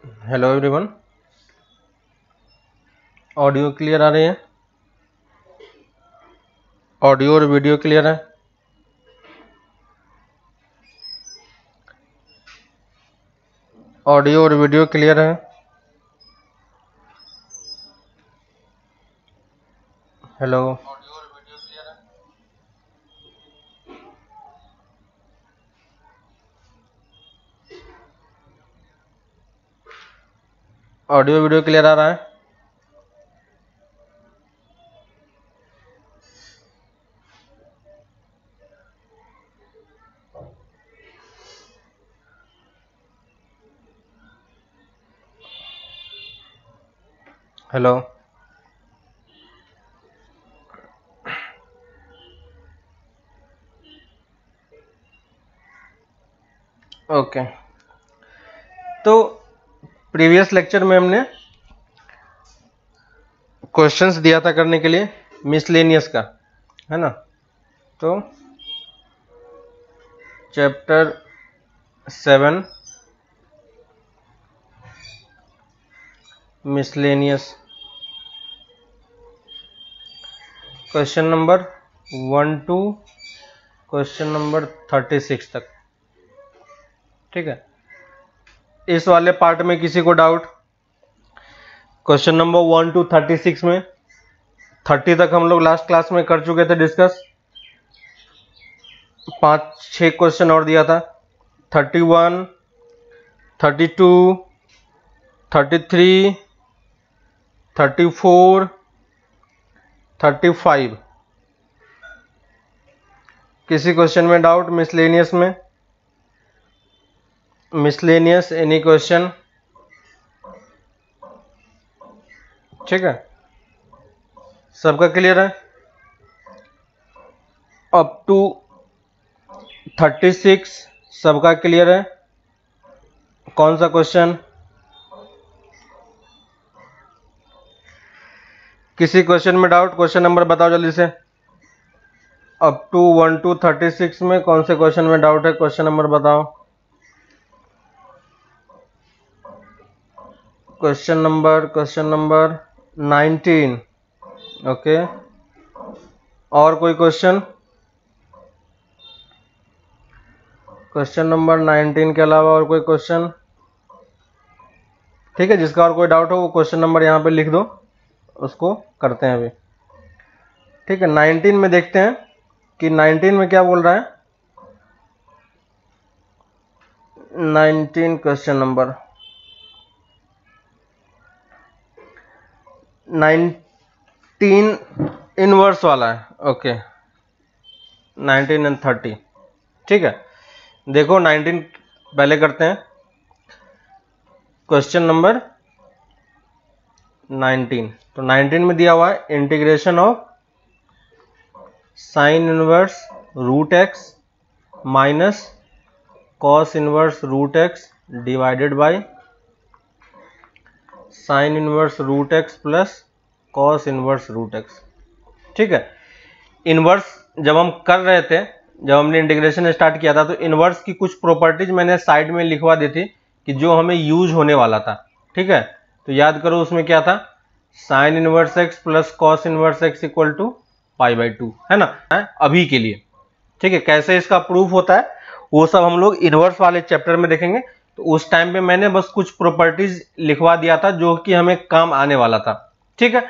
Hello everyone, audio clear आ रही है? Audio और वीडियो क्लियर है? ऑडियो और वीडियो क्लियर है? हेलो, ऑडियो वीडियो क्लियर आ रहा है? Hello, okay. तो प्रीवियस लेक्चर में हमने क्वेश्चंस दिया था करने के लिए मिसलेनियस का, है ना? तो chapter 7 miscellaneous, question number 1 to question number 36 तक, ठीक है। इस वाले पार्ट में किसी को डाउट? क्वेश्चन नंबर 1 to 36 में 30 तक हम लोग लास्ट क्लास में कर चुके थे डिस्कस। 5-6 क्वेश्चन और दिया था, 31, 32, 33, 34, 35। किसी क्वेश्चन में डाउट मिसलेनियस में? Miscellaneous any question? ठीक है, सबका क्लियर है? अप टू 36 सबका क्लियर है? कौन सा क्वेश्चन? किसी क्वेश्चन में डाउट? क्वेश्चन नंबर बताओ जल्दी से। अप टू 1 to 36 में कौन से क्वेश्चन में डाउट है? क्वेश्चन नंबर बताओ। Question number 19, okay. और कोई क्वेश्चन? क्वेश्चन नंबर 19 के अलावा और कोई क्वेश्चन? ठीक है, जिसका और कोई डाउट हो वो क्वेश्चन नंबर यहाँ पे लिख दो, उसको करते हैं अभी। ठीक है, 19 में देखते हैं कि 19 में क्या बोल रहा है। 19 क्वेश्चन नंबर 19 इनवर्स वाला है, ओके। 19 and 30, ठीक है। देखो 19 पहले करते हैं। क्वेश्चन नंबर 19, तो 19 में दिया हुआ है integration of sine inverse root x minus cos inverse root x divided by sine inverse root x plus cos inverse root x. ठीक है, इनवर्स जब हम कर रहे थे, जब हमने इंटीग्रेशन स्टार्ट किया था, तो इनवर्स की कुछ प्रॉपर्टीज मैंने साइड में लिखवा दी थी कि जो हमें यूज होने वाला था। ठीक है, तो याद करो उसमें क्या था, sine inverse x plus cos inverse x equal to π/2, है ना, अभी के लिए। ठीक है, कैसे इसका प्रूफ होता है वो सब हम लोग इनवर्स वाले चैप्टर में देखेंगे। तो उस टाइम पे मैंने बस कुछ प्रॉपर्टीज लिखवा दिया था जो कि हमें काम आने वाला था। ठीक है,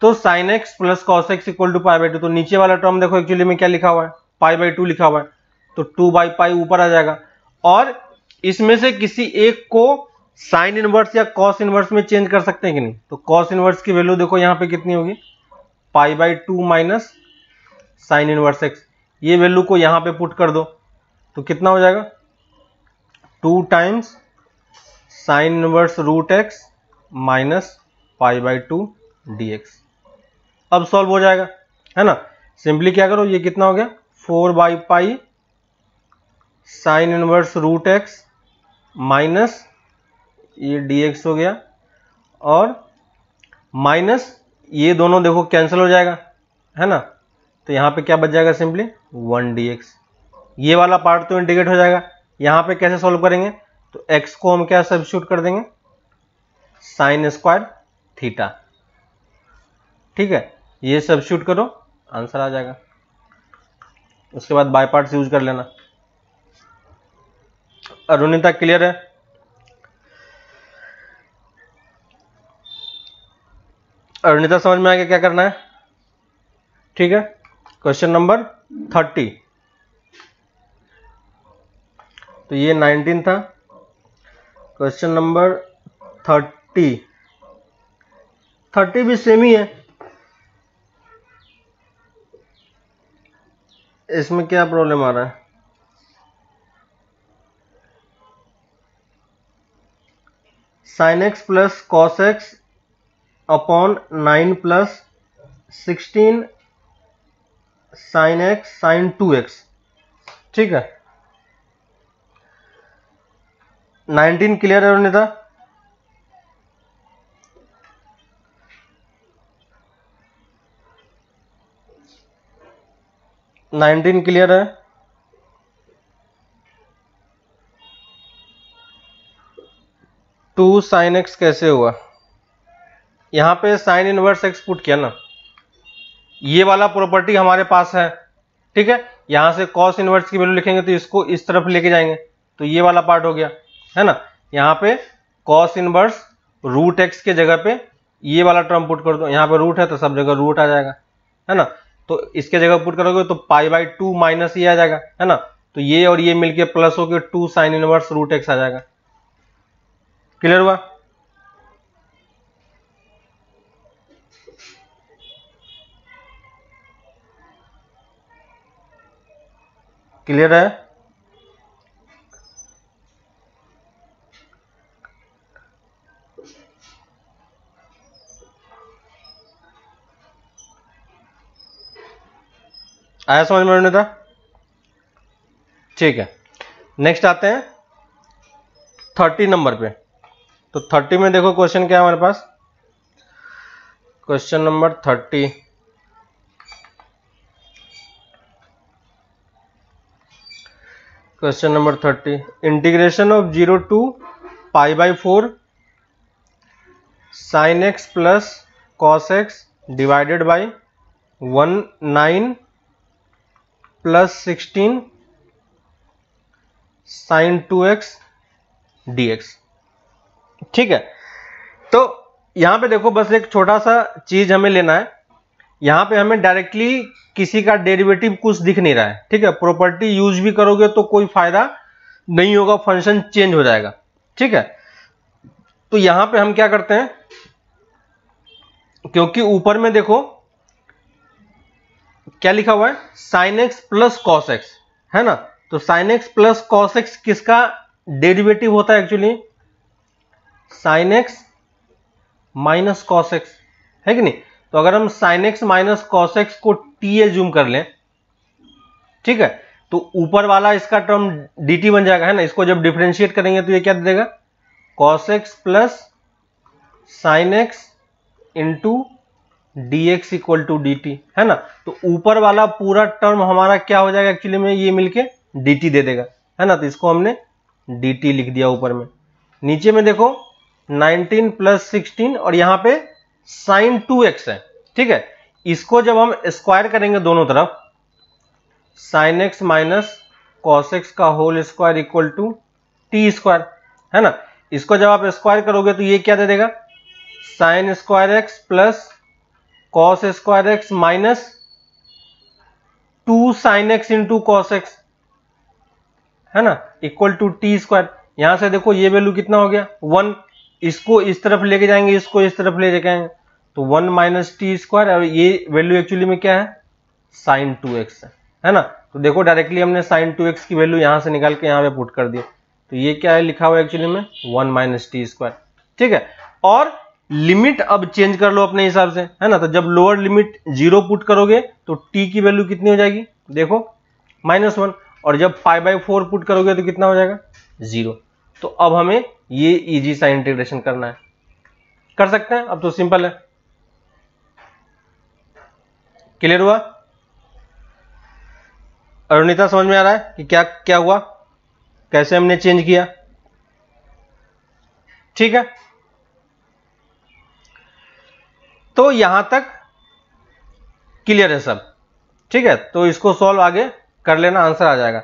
तो sine x plus cos x equal to π/2, तो नीचे वाला टर्म देखो एक्चुअली में क्या लिखा हुआ है, π/2 लिखा हुआ है, तो 2/π ऊपर आ जाएगा। और इसमें से किसी एक को साइन इनवर्स या कॉस इनवर्स में चेंज कर सकते हैं कि नहीं? तो कॉस इनवर्स की वैल्यू देखो यहाँ पे कितनी होगी, π/2 माइनस साइन इनवर्स एक्स। ये वैल्यू को यहाँ पे पुट कर दो तो कितना हो जाएगा, 2 times sine inverse root x minus π/2 dx। अब सॉल्व हो जाएगा, है ना। सिंपली क्या करो, ये कितना हो गया, 4/π sine inverse root x minus ये dx हो गया, और माइनस ये दोनों देखो कैंसिल हो जाएगा, है ना। तो यहाँ पे क्या बच जाएगा, सिंपली 1 dx। ये वाला पार्ट तो इंटीग्रेट हो जाएगा। यहाँ पे कैसे सॉल्व करेंगे, तो x को हम क्या सब्स्टिट्यूट कर देंगे, साइन स्क्वायर थीटा। ठीक है, ये सब्स्टिट्यूट करो, आंसर आ जाएगा। उसके बाद बाय पार्ट्स यूज कर लेना। अरुणिता क्लियर है? अरुणिता समझ में आ गया क्या करना है? ठीक है, क्वेश्चन नंबर 30। तो ये 19 था। क्वेश्चन नंबर 30 भी सेम ही है। इसमें क्या प्रॉब्लम आ रहा है? Sine x plus cos x upon 9 plus 16 sine x sine 2x। ठीक है, 19 क्लियर है अरुणिता? क्लियर है? टू साइन एक्स कैसे हुआ? यहां पे साइन इनवर्स एक्स पुट किया ना, ये वाला प्रॉपर्टी हमारे पास है। ठीक है, यहां से कॉस इनवर्स की वैल्यू लिखेंगे तो इसको इस तरफ लेके जाएंगे, तो ये वाला पार्ट हो गया, है ना। यहां पे कॉस इनवर्स रूट एक्स के जगह पे ये वाला टर्म पुट कर दो, यहां पे रूट है तो सब जगह रूट आ जाएगा, है ना। तो इसके जगह पुट करोगे तो π/2 माइनस ये आ जाएगा, है ना। तो ये और ये मिलके प्लस होकर 2 साइन इनवर्स रूट एक्स आ जाएगा। क्लियर हुआ? क्लियर है? आया समझ में अरुणिता? ठीक है, नेक्स्ट आते हैं 30 नंबर पे। तो 30 में देखो क्वेश्चन क्या है हमारे पास। Question number 30, question number 30, integration of 0 to π/4 sine x plus cos x divided by 9 plus 16 sine 2x dx। ठीक है, तो यहां पे देखो बस एक छोटा सा चीज हमें लेना है। यहां पे हमें डायरेक्टली किसी का डेरिवेटिव कुछ दिख नहीं रहा है। ठीक है, प्रॉपर्टी यूज भी करोगे तो कोई फायदा नहीं होगा, फंक्शन चेंज हो जाएगा। ठीक है, तो यहां पे हम क्या करते हैं, क्योंकि ऊपर में देखो क्या लिखा हुआ है, sine x plus cos x, है ना। तो sine x plus cos x किसका डेरिवेटिव होता है actually? Sign x minus cos x, है कि नहीं। तो अगर हम sign x minus cos x को टी एज्यूम कर लें, ठीक है, तो ऊपर वाला इसका टर्म dt बन जाएगा, है ना। इसको जब डिफरेंशिएट करेंगे तो ये क्या दे देगा, cos x plus sine x into dx equal to dt, है ना। तो ऊपर वाला पूरा टर्म हमारा क्या हो जाएगा एक्चुअली में, ये मिलके dt दे देगा, है ना। तो इसको हमने dt लिख दिया ऊपर में। नीचे में देखो 19 प्लस 16 और यहां पे साइन 2x है। ठीक है, इसको जब हम स्क्वायर करेंगे दोनों तरफ, sine x minus cos x का whole square equal to t square, है ना। इसको जब आप स्क्वायर करोगे तो ये क्या दे देगा, sine square x plus cos square x minus 2 sign x into cos x, है ना, इक्वल टू टी स्क्वायर। यहां से देखो ये वैल्यू कितना हो गया 1, इसको इस तरफ लेके जाएंगे, इसको इस तरफ ले जाएंगे तो 1 माइनस टी स्क्वायर, और ये वैल्यू एक्चुअली में क्या है, साइन 2x है ना। तो देखो डायरेक्टली हमने साइन 2x की वैल्यू यहां से निकाल के यहां पे पुट कर दिया, तो ये क्या है लिखा हुआ है एक्चुअली में 1 माइनस टी स्क्वायर। ठीक है, और लिमिट अब चेंज कर लो अपने हिसाब से, है ना। तो जब लोअर लिमिट 0 पुट करोगे तो t की वैल्यू कितनी हो जाएगी, देखो -1, और जब π/4 पुट करोगे तो कितना हो जाएगा 0। तो अब हमें ये इजी सा इंटीग्रेशन करना है, कर सकते हैं, अब तो सिंपल है। क्लियर हुआ? अरुणिता समझ में आ रहा है कि क्या क्या हुआ, कैसे हमने चेंज किया? ठीक है, तो यहां तक क्लियर है सब, ठीक है। तो इसको सॉल्व आगे कर लेना, आंसर आ जाएगा।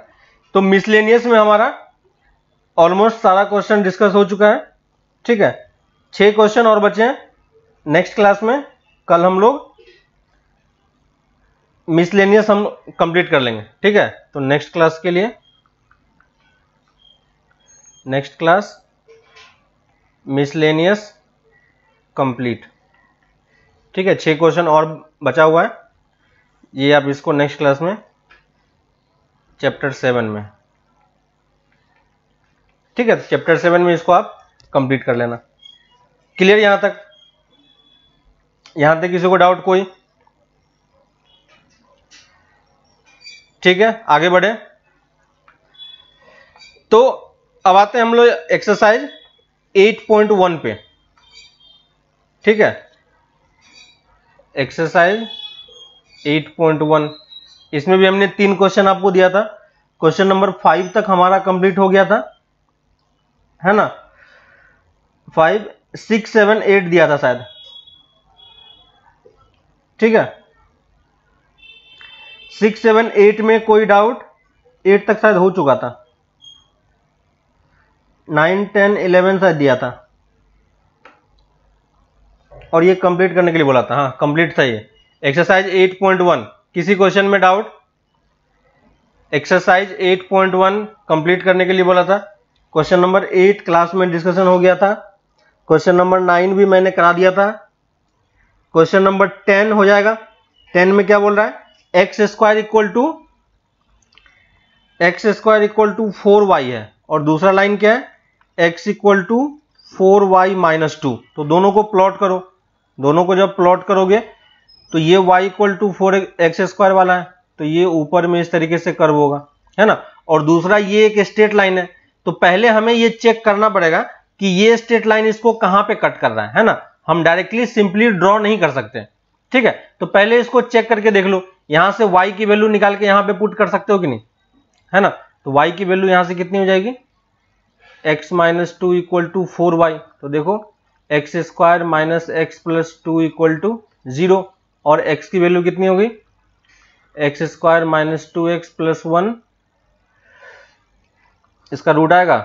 तो मिसलेनियस में हमारा ऑलमोस्ट सारा क्वेश्चन डिस्कस हो चुका है, ठीक है। 6 क्वेश्चन और बचे हैं। नेक्स्ट क्लास में कल हम लोग मिसलेनियस हम कंप्लीट कर लेंगे, ठीक है। तो नेक्स्ट क्लास के लिए, नेक्स्ट क्लास मिसलेनियस कंप्लीट, ठीक है। 6 क्वेश्चन और बचा हुआ है, ये आप इसको नेक्स्ट क्लास में चैप्टर 7 में, ठीक है। चैप्टर 7 में इसको आप कंप्लीट कर लेना। क्लियर यहां तक? यहां तक किसी को डाउट कोई? ठीक है, आगे बढ़े। तो अब आते हैं हम लोग एक्सरसाइज 8.1 पे, ठीक है। एक्सरसाइज 8.1, इसमें भी हमने 3 क्वेश्चन आपको दिया था। क्वेश्चन नंबर 5 तक हमारा कंप्लीट हो गया था, है ना। 5, 6, 7, 8 दिया था शायद, ठीक है। 6, 7, 8 में कोई डाउट? 8 तक शायद हो चुका था। 9, 10, 11 शायद दिया था, और ये कंप्लीट करने के लिए बोला था। हाँ, कंप्लीट था ये एक्सरसाइज 8.1। किसी क्वेश्चन में डाउट? एक्सरसाइज 8.1 कंप्लीट करने के लिए बोला था। क्वेश्चन नंबर 8 क्लास में डिस्कशन हो गया था। क्वेश्चन नंबर 9 भी मैंने करा दिया था। क्वेश्चन नंबर 10 हो जाएगा। 10 में क्या बोल रहा है? X square equal to 4y है, और दूसरा लाइन क्या है? x equal to 4y minus 2। तो दोनों को प्लॉट करो। दोनों को जब प्लॉट करोगे तो ये y equal to 4x square वाला है, तो ये ऊपर में इस तरीके से कर्व होगा, है ना। और दूसरा ये एक स्ट्रेट लाइन है, तो पहले हमें ये चेक करना पड़ेगा कि ये स्ट्रेट लाइन इसको कहां पे कट कर रहा है ना। हम डायरेक्टली सिंपली ड्रॉ नहीं कर सकते, ठीक है। तो पहले इसको चेक करके देख लो। यहां से y की वैल्यू निकाल के यहां पे पुट कर सकते हो कि नहीं, है ना। तो y की वैल्यू यहां से कितनी हो जाएगी? x minus 2 equal to 4y। तो देखो x square minus x plus 2 equal to 0, और x की वैल्यू कितनी हो गई? X square minus 2x plus 1, इसका रूट आएगा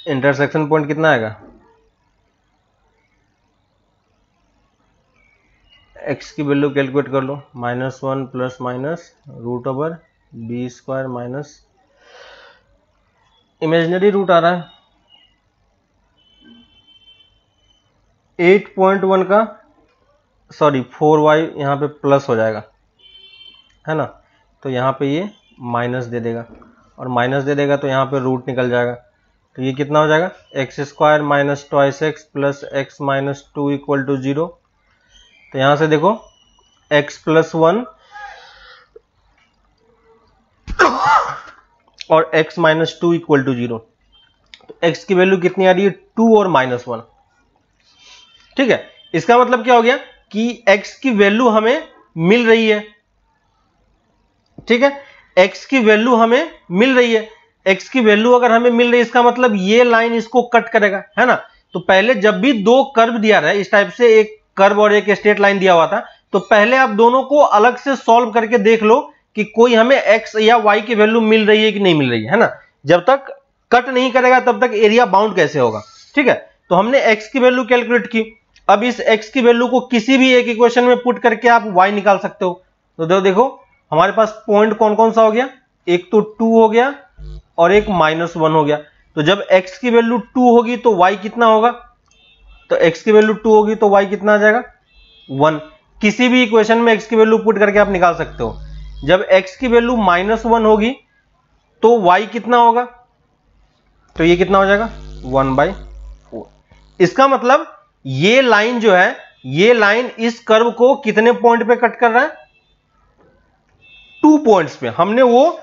इंटरसेक्शन पॉइंट कितना आएगा? x की वैल्यू कैलकुलेट कर लो। -1 plus minus root over b square minus imaginary root आ रहा है 8.1 का, सॉरी 4y यहाँ पे प्लस हो जाएगा, है ना। तो यहाँ पे ये माइनस दे देगा, और माइनस दे देगा तो यहाँ पे रूट निकल जाएगा। तो ये कितना हो जाएगा? X square minus twice x plus x minus 2 equal to 0। तो यहाँ से देखो x प्लस 1 और x माइनस 2 इक्वल टू 0। तो x की वैल्यू कितनी आ रही है? 2 और -1, ठीक है। इसका मतलब क्या हो गया कि x की वैल्यू हमें मिल रही है, ठीक है। x की वैल्यू हमें मिल रही है। x की वैल्यू अगर हमें मिल रही है, इसका मतलब ये लाइन इसको कट करेगा, है ना। तो पहले जब भी 2 कर्व दिया रहा है, इस टाइप से एक कर्व और एक स्ट्रेट लाइन दिया हुआ था, तो पहले आप दोनों को अलग से सॉल्व करके देख लो कि कोई हमें x या y की वैल्यू मिल रही है कि नहीं मिल रही है ना। जब तक कट नहीं करेगा तब तक एरिया बाउंड कैसे होगा, ठीक है। तो हमने x की वैल्यू कैलकुलेट की। अब इस x की वैल्यू को किसी भी एक इक्वेशन में पुट करके आप y निकाल सकते हो। तो देखो हमारे पास पॉइंट कौन कौन सा हो गया? एक तो 2 हो गया और एक -1 हो गया। तो जब x की वैल्यू 2 होगी तो y कितना होगा? तो x की वैल्यू 2 होगी तो y कितना आ जाएगा? 1। किसी भी इक्वेशन में x की वैल्यू पुट करके आप निकाल सकते हो। जब x की वैल्यू -1 होगी तो y कितना होगा? तो ये कितना हो जाएगा? 1/4। इसका मतलब ये लाइन जो है, ये लाइन इस कर्व को कितने पॉइंट पे कट कर रहा है? 2 पॉइंट्स पे। हमने वो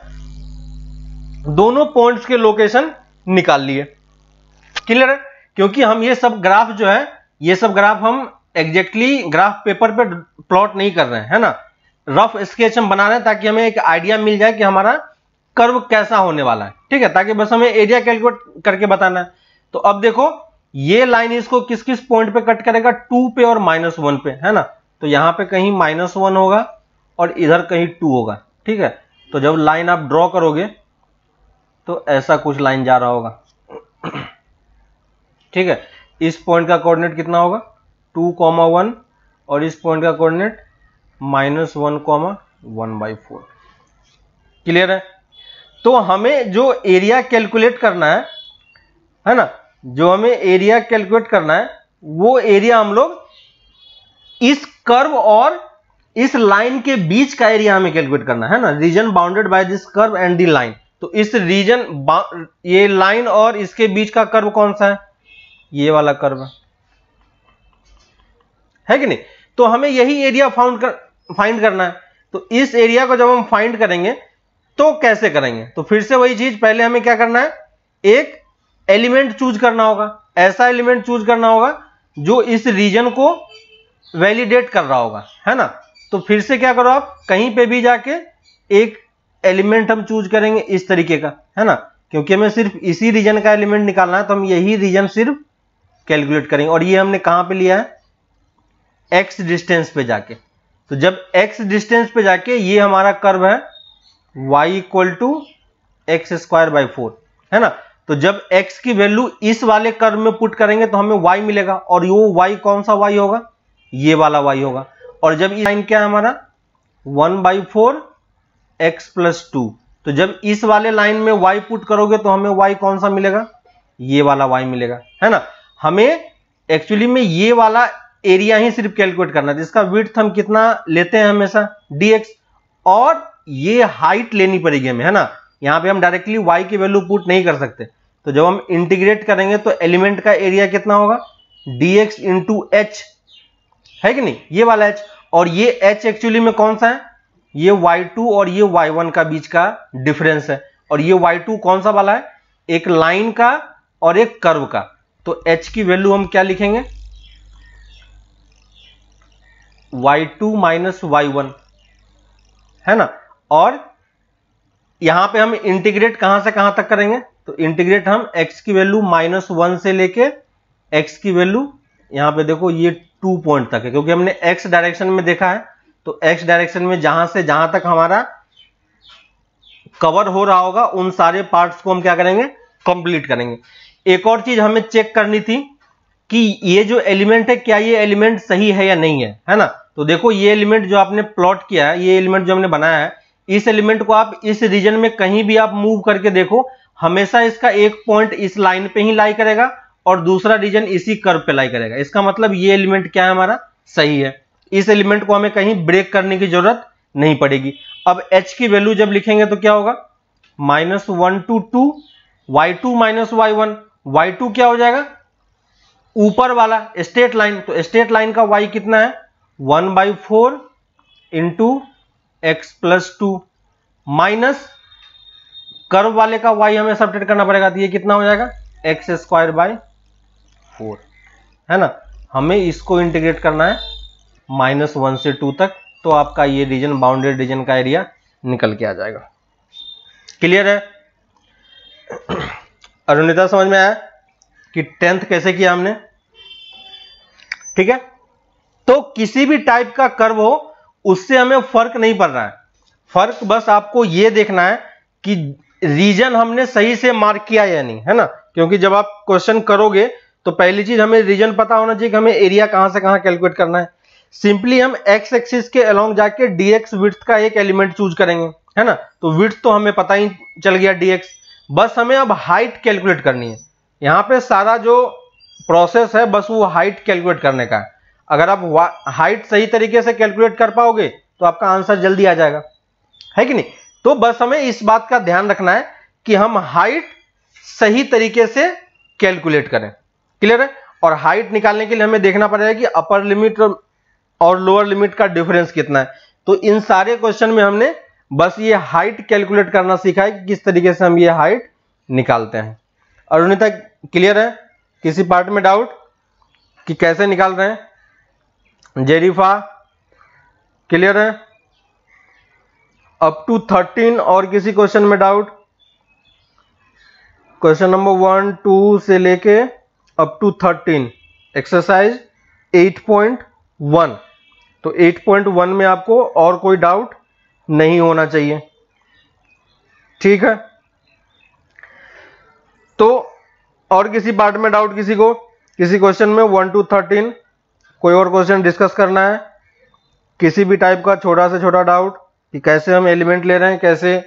दोनों पॉइंट्स के लोकेशन निकाल लिए। क्लियर है? क्योंकि हम ये सब ग्राफ जो है, ये सब ग्राफ हम एग्जैक्टली ग्राफ पेपर पे प्लॉट नहीं कर रहे हैं, है ना। रफ स्केच हम बना रहे हैं ताकि हमें एक आइडिया मिल जाए कि हमारा कर्व कैसा होने वाला है, ठीक है। ताकि बस हमें एरिया कैलकुलेट करके बताना है। तो अब देखो ये लाइन इसको किस किस पॉइंट पे कट करेगा, 2 पे और -1 पे, है ना। तो यहां पे कहीं -1 होगा और इधर कहीं 2 होगा, ठीक है। तो जब लाइन आप ड्रॉ करोगे तो ऐसा कुछ लाइन जा रहा होगा, ठीक है। इस पॉइंट का कोऑर्डिनेट कितना होगा 2,1 और इस पॉइंट का कोऑर्डिनेट -1,1/4। क्लियर है। तो हमें जो एरिया कैलकुलेट करना है ना, जो हमें एरिया कैलकुलेट करना है वो एरिया हम लोग इस कर्व और इस लाइन के बीच का एरिया हमें कैलकुलेट करना है ना। Reason bounded by this curve and the line. तो इस रीजन, ये लाइन और इसके बीच का कर्व कौन सा है, ये वाला कर्व है कि नहीं। तो हमें यही एरिया फाइंड करना है। तो इस एरिया को जब हम फाइंड करेंगे तो कैसे करेंगे, तो फिर से वही चीज, पहले हमें क्या करना है, एक एलिमेंट चूज करना होगा, ऐसा एलिमेंट चूज करना होगा जो इस रीजन को वैलिडेट कर रहा होगा, है ना। तो फिर से क्या करो, आप कहीं पे भी जाके एक एलिमेंट हम चूज करेंगे इस तरीके का, है ना, क्योंकि हमें सिर्फ इसी रीजन का एलिमेंट निकालना है। तो हम यही रीजन सिर्फ कैलकुलेट करेंगे। और ये हमने कहां पे लिया है, एक्स डिस्टेंस पे जाके। तो जब एक्स डिस्टेंस पे जाके, ये हमारा कर्व है y = x²/4, है ना। तो जब x की वैल्यू इस वाले कर्व में पुट करेंगे तो हमें y मिलेगा, और यो y कौन सा y होगा, ये वाला y होगा। और जब ये लाइन क्या है हमारा 1/4 x + 2, तो जब इस वाले लाइन में y पुट करोगे तो हमें y कौन सा मिलेगा, ये वाला y मिलेगा, है ना। हमें एक्चुअली में ये वाला एरिया ही सिर्फ कैलकुलेट करना है, जिसका विड्थ हम कितना लेते हैं हमेशा dx, और ये हाइट लेनी पड़ेगी हमें, है ना। यहां पे हम डायरेक्टली y की वैल्यू पुट नहीं कर सकते। तो जब हम इंटीग्रेट करेंगे तो एलिमेंट का एरिया कितना होगा, dx × h, है कि नहीं, ये वाला h। और ये h एक्चुअली में कौन सा है, ये y2 और ये y1 का बीच का डिफरेंस है। और ये y2 कौन सा वाला है, एक लाइन का और एक कर्व का। तो h की वैल्यू हम क्या लिखेंगे, y2 - y1, है ना। और यहां पे हम इंटीग्रेट कहां से कहां तक करेंगे, तो इंटीग्रेट हम x की वैल्यू -1 से लेके x की वैल्यू, यहां पे देखो ये 2 पॉइंट तक है, क्योंकि हमने x डायरेक्शन में देखा है। तो x डायरेक्शन में जहां से जहां तक हमारा कवर हो रहा होगा उन सारे पार्ट्स को हम क्या करेंगे, कंप्लीट करेंगे। एक और चीज हमें चेक करनी थी कि ये जो एलिमेंट है, क्या ये एलिमेंट सही है या नहीं है ना। तो देखो ये एलिमेंट जो आपने प्लॉट किया है, ये एलिमेंट जो हमने बनाया है, इस एलिमेंट को आप इस रीजन में कहीं भी आप मूव करके देखो, हमेशा इसका एक पॉइंट इस लाइन पे ही लाई करेगा और दूसरा रीजन इसी कर्व पे लाई करेगा। इसका मतलब ये एलिमेंट क्या है, हमारा सही है। इस एलिमेंट को हमें कहीं ब्रेक करने की जरूरत नहीं पड़ेगी। अब h की वैल्यू जब लिखेंगे तो क्या होगा, -1 to 2 y2 - y1। y2 क्या हो जाएगा, ऊपर वाला स्ट्रेट लाइन। तो स्ट्रेट लाइन का y कितना है, 1/4 × x + 2 माइनस कर्व वाले का y हमें सब्ट्रैक्ट करना पड़ेगा। तो ये कितना हो जाएगा, x²/4, है ना। हमें इसको इंटीग्रेट करना है -1 से 2 तक, तो आपका ये रीजन, बाउंडेड रीजन का एरिया निकल के आ जाएगा। क्लियर है। अरुणिता, समझ में आया कि 10th कैसे किया हमने, ठीक है। तो किसी भी टाइप का कर्व हो, उससे हमें फर्क नहीं पड़ रहा है। फर्क बस आपको यह देखना है कि रीजन हमने सही से मार्क किया या नहीं, है ना। क्योंकि जब आप क्वेश्चन करोगे तो पहली चीज हमें रीजन पता होना चाहिए कि हमें एरिया कहां से कहां कैलकुलेट करना है। सिंपली हम एक्स एक्सिस के अलोंग जाके dx विड्थ का एक एलिमेंट चूज करेंगे, है ना। तो विड्थ तो हमें पता ही चल गया dx, बस हमें अब हाइट कैलकुलेट करनी है। यहां पे सारा जो प्रोसेस है बस वो हाइट कैलकुलेट करने का है। अगर आप हाइट सही तरीके से कैलकुलेट कर पाओगे तो आपका आंसर जल्दी आ जाएगा, है कि नहीं। तो बस हमें इस बात का ध्यान रखना है कि हम हाइट सही तरीके से कैलकुलेट करें। क्लियर है। और हाइट निकालने के लिए हमें देखना पड़ेगा कि अपर लिमिट और लोअर लिमिट का डिफरेंस कितना है। तो इन सारे क्वेश्चन में हमने बस ये हाइट कैलकुलेट करना सीखा है कि किस तरीके से हम ये हाइट निकालते हैं। अरुणिता, क्लियर है, किसी पार्ट में डाउट कि कैसे निकाल रहे हैं। जेरिफा, क्लियर है। अप टू 13 और किसी क्वेश्चन में डाउट। क्वेश्चन नंबर 1, 2 से लेके अप टू 13, एक्सरसाइज 8.1। तो 8.1 में आपको और कोई डाउट नहीं होना चाहिए, ठीक है। तो और किसी पार्ट में डाउट किसी को, किसी क्वेश्चन में 1 to 13 कोई और क्वेश्चन डिस्कस करना है, किसी भी टाइप का छोटा से छोटा डाउट कि कैसे हम एलिमेंट ले रहे हैं, कैसे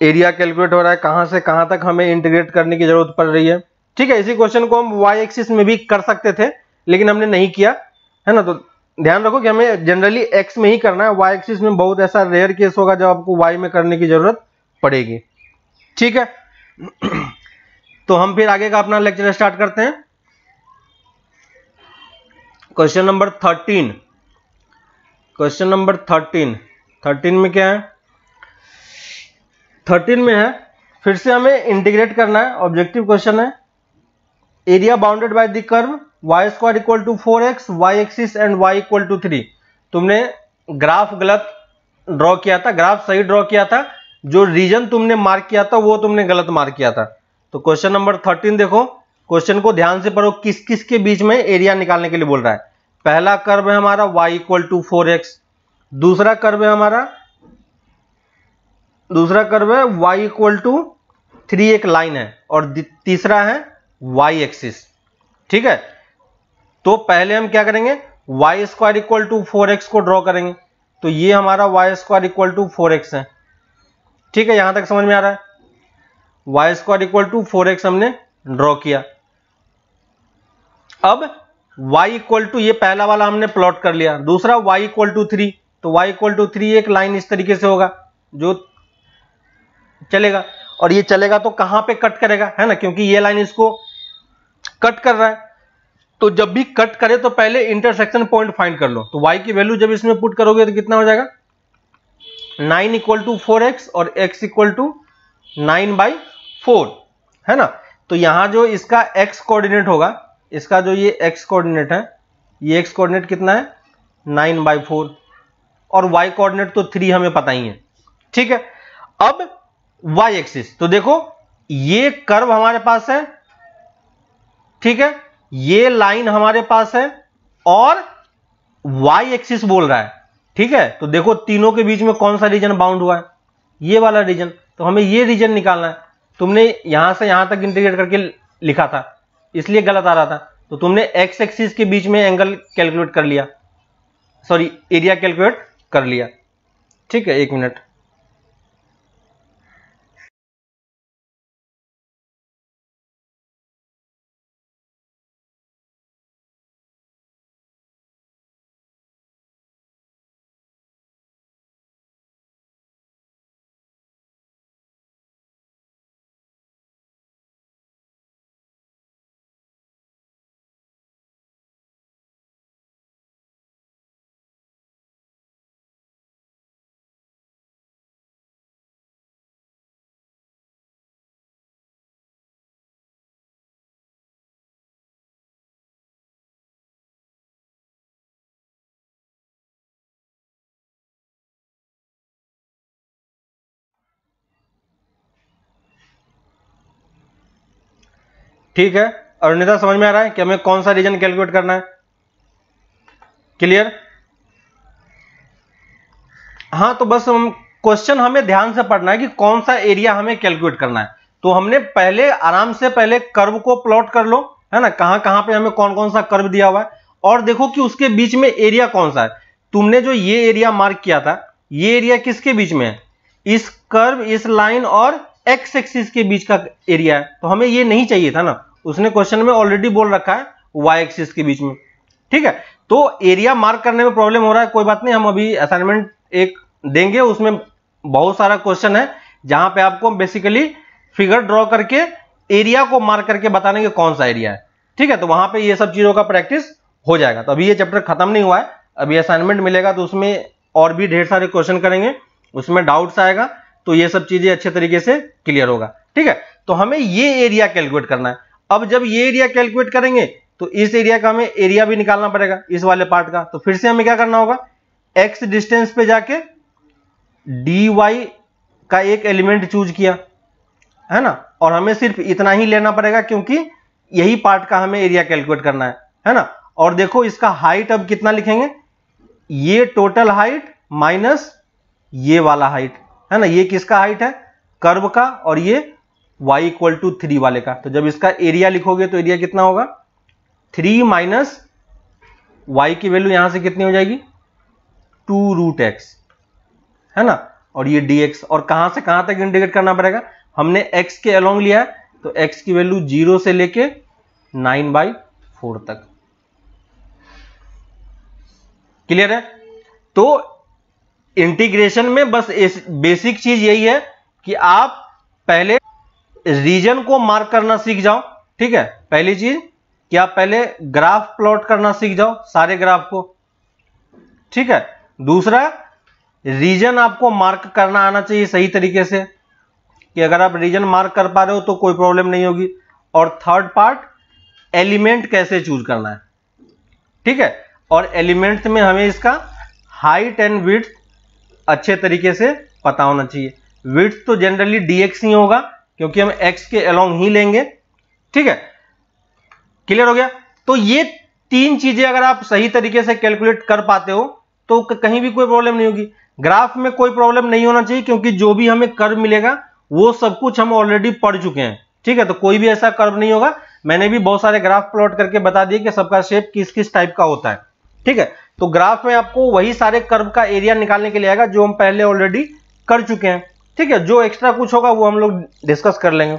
एरिया कैलकुलेट हो रहा है, कहां से कहां तक हमें इंटीग्रेट करने की जरूरत पड़ रही है, ठीक है। इसी क्वेश्चन को हम वाई एक्सिस में भी कर सकते थे लेकिन हमने नहीं किया, है ना। तो ध्यान रखो कि हमें जनरली एक्स में ही करना है, वाई एक्सिस में बहुत ऐसा रेयर केस होगा जब आपको वाई में करने की जरूरत पड़ेगी, ठीक है। तो हम फिर आगे का अपना लेक्चर स्टार्ट करते हैं। क्वेश्चन नंबर 13, क्वेश्चन नंबर 13 में क्या है, 13 में है फिर से हमें इंटीग्रेट करना है। ऑब्जेक्टिव क्वेश्चन है, area bounded by the curve y square equal to 4x, y axis and y equal to 3। तुमने ग्राफ गलत ड्रॉ किया था, ग्राफ सही ड्रॉ किया था, जो रीजन तुमने मार्क किया था वो तुमने गलत मार्क किया था। तो क्वेश्चन नंबर 13 देखो, क्वेश्चन को ध्यान से पढ़ो, किस किस के बीच में एरिया निकालने के लिए बोल रहा है। पहला कर्व है हमारा y इक्वल टू 4x, दूसरा कर्व है हमारा, दूसरा कर्व है y इक्वल टू 3, एक लाइन है, और तीसरा है y एक्सिस, ठीक है। तो पहले हम क्या करेंगे, y square equal to 4x को ड्रॉ करेंगे। तो ये हमारा y square equal to 4x है, ठीक है। यहां तक समझ में आ रहा है, y square equal to 4x हमने ड्रॉ किया। अब y इक्वल टू, ये पहला वाला हमने प्लॉट कर लिया, दूसरा y इक्वल टू 3। तो y इक्वल टू 3 एक लाइन इस तरीके से होगा जो चलेगा, और ये चलेगा तो कहां पे कट करेगा, है ना, क्योंकि ये लाइन इसको कट कर रहा है। तो जब भी कट करे तो पहले इंटरसेक्शन पॉइंट फाइंड कर लो। तो y की वैल्यू जब इसमें पुट करोगे तो कितना हो जाएगा, 9 इक्वल टू 4x और x इक्वल टू 9/4, है ना। तो यहां जो इसका x कोऑर्डिनेट होगा, इसका जो ये x कोऑर्डिनेट है, ये x कोऑर्डिनेट कितना है 9/4, और y कोऑर्डिनेट तो 3 हमें पता ही है, ठीक है। अब y एक्सिस, तो देखो ये कर्व हमारे पास है, ठीक है, ये लाइन हमारे पास है, और y एक्सिस बोल रहा है, ठीक है। तो देखो तीनों के बीच में कौन सा रीजन बाउंड हुआ है, ये वाला रीजन। तो हमें ये रीजन निकालना है। तुमने यहां से यहां तक इंटीग्रेट करके लिखा था, इसलिए गलत आ रहा था। तो तुमने x एक्सिस के बीच में एंगल कैलकुलेट कर लिया, सॉरी एरिया कैलकुलेट कर लिया, ठीक है। 1 मिनट, ठीक है। अरुणिता समझ में आ रहा है कि हमें कौन सा रीजन कैलकुलेट करना है, क्लियर? हाँ, तो बस हम क्वेश्चन हमें ध्यान से पढ़ना है कि कौन सा एरिया हमें कैलकुलेट करना है। तो हमने पहले आराम से पहले कर्व को प्लॉट कर लो, है ना, कहां कहां पे हमें कौन कौन सा कर्व दिया हुआ है, और देखो कि उसके बीच में एरिया कौन सा है। तुमने जो ये एरिया मार्क किया था, ये एरिया किसके बीच में है, इस कर्व, इस लाइन और एक्स एक्सिस के बीच का एरिया है। तो हमें ये नहीं चाहिए था ना, उसने क्वेश्चन में ऑलरेडी बोल रखा है वाई एक्सिस के बीच में, ठीक है। तो एरिया मार्क करने में प्रॉब्लम हो रहा है, कोई बात नहीं, हम अभी असाइनमेंट एक देंगे, उसमें बहुत सारा क्वेश्चन है जहां पे आपको बेसिकली फिगर ड्रॉ करके एरिया को मार्क करके बताने के कौन सा एरिया है, ठीक है। तो वहां पे ये सब चीजों का प्रैक्टिस हो जाएगा। तो अभी ये चैप्टर खत्म नहीं हुआ है, अभी असाइनमेंट मिलेगा तो उसमें और भी ढेर सारे क्वेश्चन करेंगे, उसमें डाउट्स आएगा, तो ये सब चीजें अच्छे तरीके से क्लियर होगा, ठीक है। तो हमें ये एरिया कैलकुलेट करना है। अब जब ये एरिया कैलकुलेट करेंगे तो इस एरिया का हमें एरिया भी निकालना पड़ेगा, इस वाले पार्ट का। तो फिर से हमें क्या करना होगा, x डिस्टेंस पे जाके dy का एक एलिमेंट चूज किया, है ना, और हमें सिर्फ इतना ही लेना पड़ेगा क्योंकि यही पार्ट का हमें एरिया कैलकुलेट करना है ना। और देखो इसका हाइट अब कितना लिखेंगे, ये टोटल हाइट माइनस ये वाला हाइट है ना, ये किसका हाइट है, कर्व का, और ये y इक्वल टू 3 वाले का। तो जब इसका एरिया लिखोगे तो एरिया कितना होगा, 3 माइनस y की वैल्यू यहां से कितनी हो जाएगी, 2√x है ना, और ये dx। और कहां से कहां तक इंटीग्रेट करना पड़ेगा, हमने x के अलोंग लिया है तो x की वैल्यू 0 से लेके 9/4 तक। क्लियर है। तो इंटीग्रेशन में बस बेसिक चीज यही है कि आप पहले रीजन को मार्क करना सीख जाओ। ठीक है, पहली चीज कि आप पहले ग्राफ प्लॉट करना सीख जाओ, सारे ग्राफ को। ठीक है, दूसरा रीजन आपको मार्क करना आना चाहिए सही तरीके से, कि अगर आप रीजन मार्क कर पा रहे हो तो कोई प्रॉब्लम नहीं होगी। और थर्ड पार्ट, एलिमेंट कैसे चूज करना है। ठीक है, और एलिमेंट में हमें इसका हाइट एंड विड्थ अच्छे तरीके से पता होना चाहिए। विड्थ तो जनरली dx ही होगा क्योंकि हम x के अलोंग ही लेंगे। ठीक है, क्लियर हो गया। तो ये तीन चीजें अगर आप सही तरीके से कैलकुलेट कर पाते हो तो कहीं भी कोई प्रॉब्लम नहीं होगी। ग्राफ में कोई प्रॉब्लम नहीं होना चाहिए क्योंकि जो भी हमें कर्व मिलेगा वो सब कुछ हम ऑलरेडी पढ़ चुके हैं। ठीक है, तो कोई भी ऐसा कर्व नहीं होगा। मैंने भी बहुत सारे ग्राफ प्लॉट करके बता दिए कि सबका शेप किस किस टाइप का होता है। ठीक है, तो ग्राफ में आपको वही सारे कर्व का एरिया निकालने के लिए आएगा जो हम पहले ऑलरेडी कर चुके हैं। ठीक है, जो एक्स्ट्रा कुछ होगा वो हम लोग डिस्कस कर लेंगे।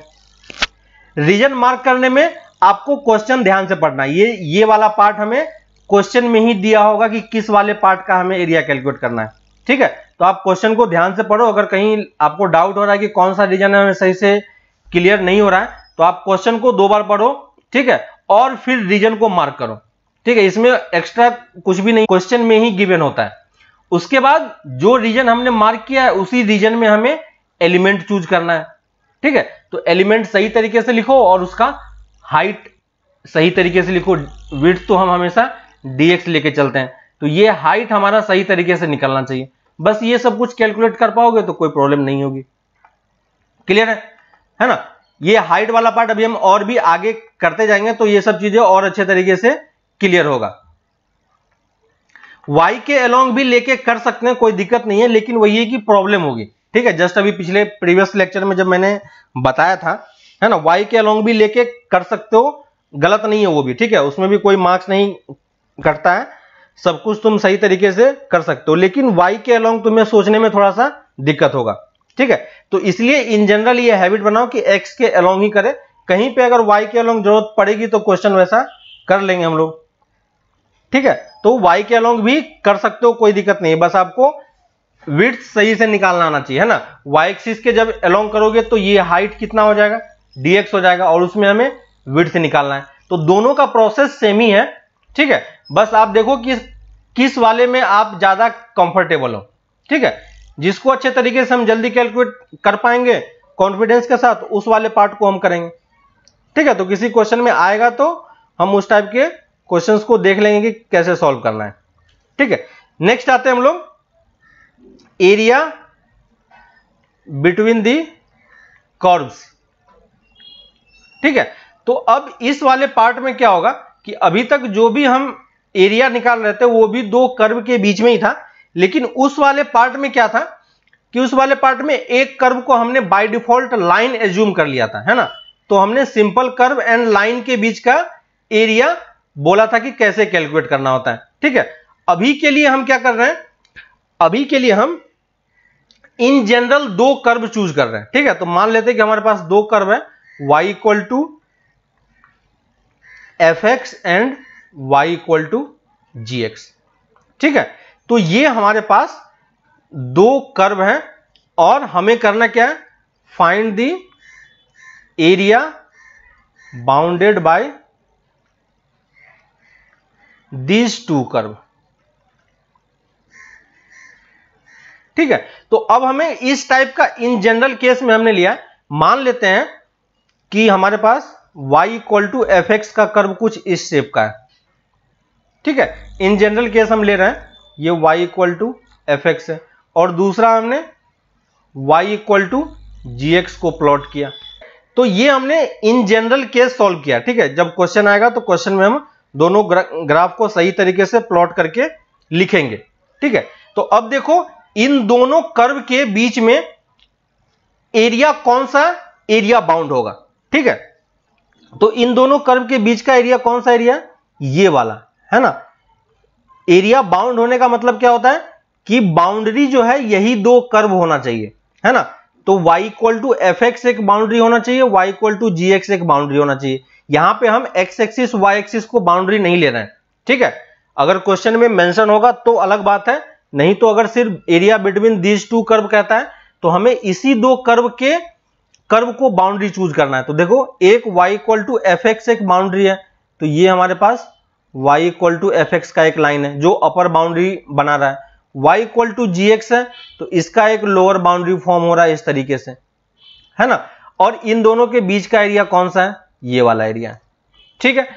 रीजन मार्क करने में आपको क्वेश्चन ध्यान से पढ़ना है। ये वाला पार्ट हमें क्वेश्चन में ही दिया होगा कि किस वाले पार्ट का हमें एरिया कैलकुलेट करना है। ठीक है, तो आप क्वेश्चन को ध्यान से पढ़ो। अगर कहीं आपको डाउट हो रहा है कि कौन सा रीजन हमें सही से क्लियर नहीं हो रहा है तो आप क्वेश्चन को 2 बार पढ़ो। ठीक है, और फिर रीजन को मार्क करो। ठीक है, इसमें एक्स्ट्रा कुछ भी नहीं, क्वेश्चन में ही गिवन होता है। उसके बाद जो रीजन हमने मार्क किया है उसी रीजन में हमें एलिमेंट चूज करना है। ठीक है, तो एलिमेंट सही तरीके से लिखो और उसका हाइट सही तरीके से लिखो। विड्थ तो हम हमेशा dx लेके चलते हैं, तो ये हाइट हमारा सही तरीके से निकलना चाहिए। बस ये सब कुछ कैलकुलेट कर पाओगे तो कोई प्रॉब्लम नहीं होगी। क्लियर है ना। ये हाइट वाला पार्ट अभी हम और भी आगे करते जाएंगे तो ये सब चीजें और अच्छे तरीके से क्लियर होगा। y के अलोंग भी लेके कर सकते हैं, कोई दिक्कत नहीं है, लेकिन वही है कि प्रॉब्लम होगी। ठीक है, जस्ट अभी पिछले प्रीवियस लेक्चर में जब मैंने बताया था है ना, y के अलोंग भी लेके कर सकते हो, गलत नहीं है वो भी। ठीक है, उसमें भी कोई मार्क्स नहीं कटता है, सब कुछ तुम सही तरीके से कर सकते हो, लेकिन y के अलोंग तुम्हें सोचने में थोड़ा सा दिक्कत होगा। ठीक है, तो इसलिए इन जनरल ये हैबिट बनाओ कि x के अलोंग ही करे। कहीं पे अगर y के अलोंग जरूरत पड़ेगी तो क्वेश्चन वैसा कर लेंगे हम लोग। ठीक है, तो y के अलोंग भी कर सकते हो, कोई दिक्कत नहीं है, बस आपको विड्थ सही से निकालना आना चाहिए है ना। y एक्सिस के जब अलोंग करोगे तो ये हाइट कितना हो जाएगा, dx हो जाएगा, और उसमें हमें विड्थ निकालना है। तो दोनों का प्रोसेस सेम ही है। ठीक है, बस आप देखो कि किस वाले में आप ज्यादा कंफर्टेबल हो। ठीक है, जिसको अच्छे तरीके से हम जल्दी कैलकुलेट कर पाएंगे कॉन्फिडेंस के साथ, उस वाले पार्ट को हम करेंगे। ठीक है, तो किसी क्वेश्चन में आएगा तो हम उस टाइप के क्वेश्चंस को देख लेंगे कि कैसे सॉल्व करना है। ठीक है, नेक्स्ट आते हैं हम लोग एरिया बिटवीन दी कर्व्स। ठीक है, तो अब इस वाले पार्ट में क्या होगा कि अभी तक जो भी हम एरिया निकाल रहे थे वो भी 2 कर्व के बीच में ही था, लेकिन उस वाले पार्ट में क्या था कि उस वाले पार्ट में एक कर्व को हमने बाय डिफॉल्ट लाइन एज्यूम कर लिया था है ना। तो हमने सिंपल कर्व एंड लाइन के बीच का एरिया बोला था कि कैसे कैलकुलेट करना होता है। ठीक है, अभी के लिए हम क्या कर रहे हैं, अभी के लिए हम इन जनरल 2 कर्व चूज कर रहे हैं। ठीक है, तो मान लेते हैं कि हमारे पास 2 कर्व है, y equal to fx and y equal to gx। ठीक है, तो ये हमारे पास 2 कर्व हैं और हमें करना क्या है, find the area bounded bye these 2 curve. ठीक है, तो अब हमें इस टाइप का इन जनरल केस में हमने लिया, मान लेते हैं कि हमारे पास y equal to f x का कर्व कुछ इस शेप का है। ठीक है, इन जनरल केस हम ले रहे हैं, ये y equal to f x है, और दूसरा हमने y equal to g x को प्लॉट किया। तो ये हमने इन जनरल केस सॉल्व किया, ठीक है। जब क्वेश्चन आएगा तो क्वेश्चन में हम दोनों ग्राफ को सही तरीके से प्लॉट करके लिखेंगे, ठीक है। तो अब देखो इन दोनों कर्व के बीच में एरिया कौन सा एरिया बाउंड होगा, ठीक है। तो इन दोनों कर्व के बीच का एरिया कौन सा एरिया, ये वाला है ना। एरिया बाउंड होने का मतलब क्या होता है कि बाउंड्री जो है यही दो कर्व होना चाहिए, है ना। तो y equal to f x एक बाउंड्री होना चाहिए, y equal to g x एक बाउंड्री होना चाहिए। यहां पे हम x एक्सिस y एक्सिस को बाउंड्री नहीं ले रहे हैं, ठीक है। अगर क्वेश्चन में मेंशन होगा तो अलग बात है, नहीं तो अगर सिर्फ area between these two curve कहता है तो हमें इसी दो कर्व को बाउंड्री चूज करना है। तो देखो एक y equal to f x एक बाउंड्री है, तो ये हमारे पास y equal to f x का एक लाइन है जो अपर बाउंड्री बना रहा है। y equal to g x है तो इसका एक लोअर बाउंड्री फॉर्म हो रहा है इस तरीके से, है ना। और इन दोनों के बीच का एरिया कौन सा है, ये वाला एरिया, ठीक है।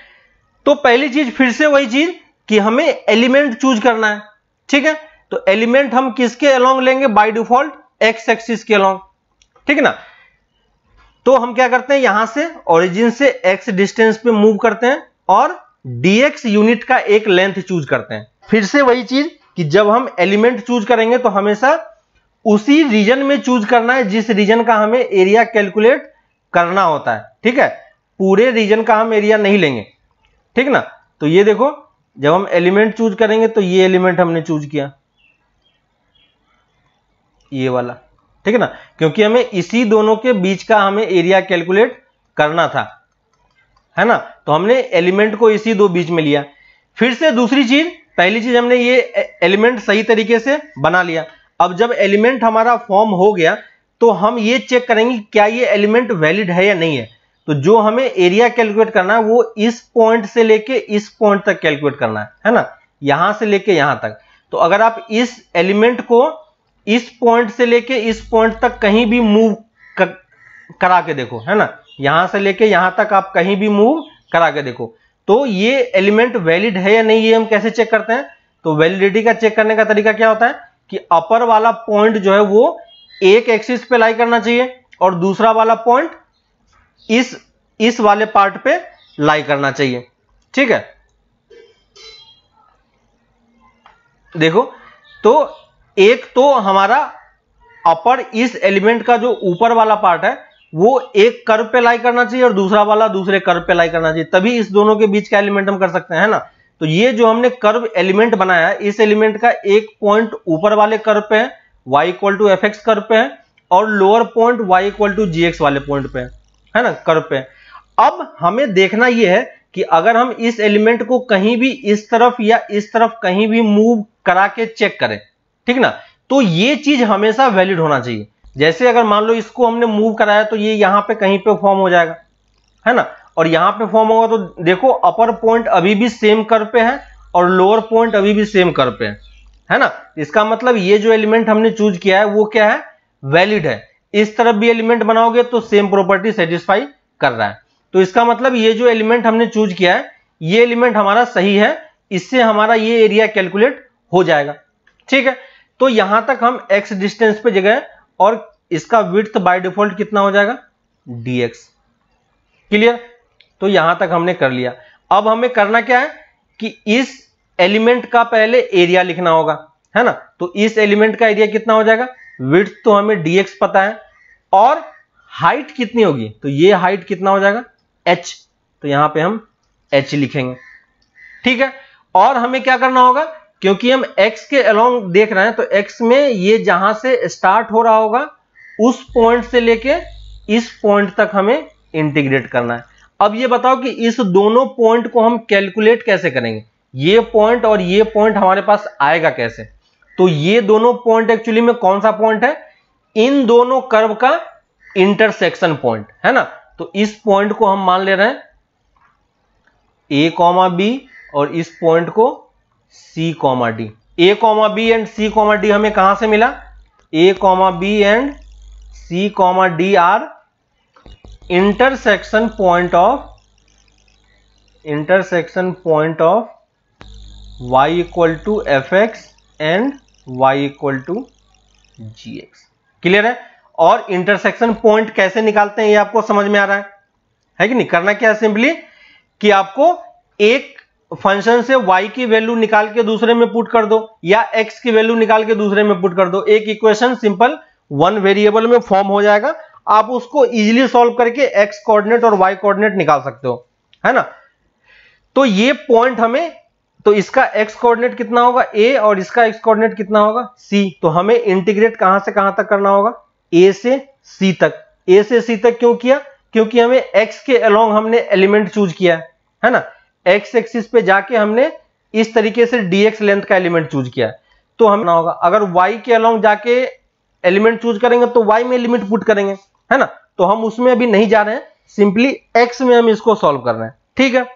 तो पहली चीज फिर से वही चीज कि हमें एलिमेंट चूज करना है, ठीक है। तो एलिमेंट हम किसके अलोंग लेंगे, बाय डिफॉल्ट एक्स एक्सिस के अलोंग, ठीक है ना। तो हम क्या करते हैं, यहां से ओरिजिन से x डिस्टेंस पे मूव करते हैं और dx यूनिट का एक लेंथ चूज करते हैं। फिर से वही चीज कि जब हम एलिमेंट चूज करेंगे तो हमेशा उसी रीजन में चूज करना है जिस रीजन का हमें एरिया कैलकुलेट करना होता है, ठीक है। पूरे रीजन का हम एरिया नहीं लेंगे, ठीक ना। तो ये देखो जब हम एलिमेंट चूज करेंगे तो ये एलिमेंट हमने चूज किया, ये वाला, ठीक है ना, क्योंकि हमें इसी दोनों के बीच का हमें एरिया कैलकुलेट करना था, है ना। तो हमने एलिमेंट को इसी दो बीच में लिया। फिर से दूसरी चीज, पहली चीज हमने ये एलिमेंट सही तरीके से बना लिया। अब जब एलिमेंट हमारा फॉर्म हो गया तो हम ये चेक करेंगे क्या ये एलिमेंट वैलिड है या नहीं है। तो जो हमें एरिया कैलकुलेट करना है वो इस पॉइंट से लेके इस पॉइंट तक कैलकुलेट करना है ना, यहां से लेके यहां तक। तो अगर आप इस एलिमेंट को इस पॉइंट से लेके इस पॉइंट तक कहीं भी मूव करा के देखो, है ना, यहां से लेके यहां तक आप कहीं भी मूव करा के देखो, तो ये एलिमेंट वैलिड है या नहीं ये हम कैसे चेक करते हैं। तो वैलिडिटी का चेक करने का तरीका क्या होता है कि अपर वाला पॉइंट जो है वो एक एक्सिस पे लाई करना चाहिए और दूसरा वाला पॉइंट इस वाले पार्ट पे लाई करना चाहिए, ठीक है। देखो तो एक तो हमारा अपर इस एलिमेंट का जो ऊपर वाला पार्ट है वो एक कर्व पे लाई करना चाहिए और दूसरा वाला दूसरे कर्व पे लाई करना चाहिए, तभी इस दोनों के बीच का एलिमेंट हम कर सकते हैं ना। तो ये जो हमने कर्व एलिमेंट बनाया है इस एलिमेंट का एक पॉइंट ऊपर वाले कर्व पे है, y equal to f x curve पे है, और lower point y equal to g x वाले पॉइंट पे है ना, कर्व पे। अब हमें देखना यह है कि अगर हम इस एलिमेंट को कहीं भी इस तरफ या इस तरफ कहीं भी मूव करा के चेक करें, ठीक ना, तो ये चीज हमेशा वैलिड होना चाहिए। जैसे अगर मान लो इसको हमने मूव कराया तो ये यहां पे कहीं पे फॉर्म हो जाएगा, है ना, और यहां पे फॉर्म होगा तो देखो अपर पॉइंट अभी भी सेम कर्व पे है और लोअर पॉइंट अभी भी सेम कर्व पे है ना। इसका मतलब ये जो एलिमेंट हमने चूज किया है वो क्या है, वैलिड है। इस तरफ भी एलिमेंट बनाओगे तो सेम प्रॉपर्टी सेटिस्फाई कर रहा है। तो इसका मतलब ये जो एलिमेंट हमने चूज किया है ये एलिमेंट हमारा सही है, इससे हमारा ये एरिया कैलकुलेट हो जाएगा, ठीक है। तो यहां तक हम x डिस्टेंस पे जगह और इसका विड्थ बाय डिफॉल्ट कितना हो जाएगा, dx, क्लियर। तो यहां तक हमने कर लिया। अब हमें करना क्या है कि इस एलिमेंट का पहले एरिया लिखना होगा, है ना। तो इस एलिमेंट का एरिया कितना हो जाएगा, विड्थ तो हमें dx पता है और हाइट कितनी होगी, तो ये हाइट कितना हो जाएगा h, तो यहां पे हम h लिखेंगे, ठीक है। और हमें क्या करना होगा, क्योंकि हम x के अलोंग देख रहे हैं तो x में ये जहां से स्टार्ट हो रहा होगा उस पॉइंट से लेके इस पॉइंट तक हमें इंटीग्रेट करना है। अब ये बताओ कि इस दोनों पॉइंट को हम कैलकुलेट कैसे करेंगे, ये पॉइंट और ये पॉइंट हमारे पास आएगा कैसे। तो ये दोनों पॉइंट एक्चुअली में कौन सा पॉइंट है, इन दोनों कर्व का इंटरसेक्शन पॉइंट, है ना। तो इस पॉइंट को हम मान ले रहे हैं a, b और इस पॉइंट को c, d। a, b and c, d हमें कहां से मिला, a, b and c, d are intersection point of y equal to f x and y equal to g x, clear है। और intersection point कैसे निकालते हैं ये आपको समझ में आ रहा है कि नहीं। करना क्या है सिंपली कि आपको एक फंक्शन से y की वैल्यू निकाल के दूसरे में पुट कर दो या x की वैल्यू निकाल के दूसरे में पुट कर दो, एक इक्वेशन सिंपल वन वेरिएबल में फॉर्म हो जाएगा। आप उसको इजीली सॉल्व करके x कोऑर्डिनेट और y कोऑर्डिनेट निकाल सकते हो, है ना। तो ये पॉइंट हमें, तो इसका x कोऑर्डिनेट कितना होगा a और इसका x कोऑर्डिनेट कितना होगा c। तो हमें इंटीग्रेट कहां से कहां तक करना होगा, a से c तक। a से c तक क्यों किया, क्योंकि हमें x के अलोंग हमने एलिमेंट चूज किया है ना। x एक्सिस पे जाके हमने इस तरीके से dx लेंथ का एलिमेंट चूज किया है। तो हमें होगा अगर y के अलोंग जाके एलिमेंट चूज करेंगे तो y में लिमिट पुट करेंगे, है ना। तो हम उसमें अभी नहीं जा रहे हैं, सिंपली x में हम इसको सॉल्व कर रहे हैं, ठीक है।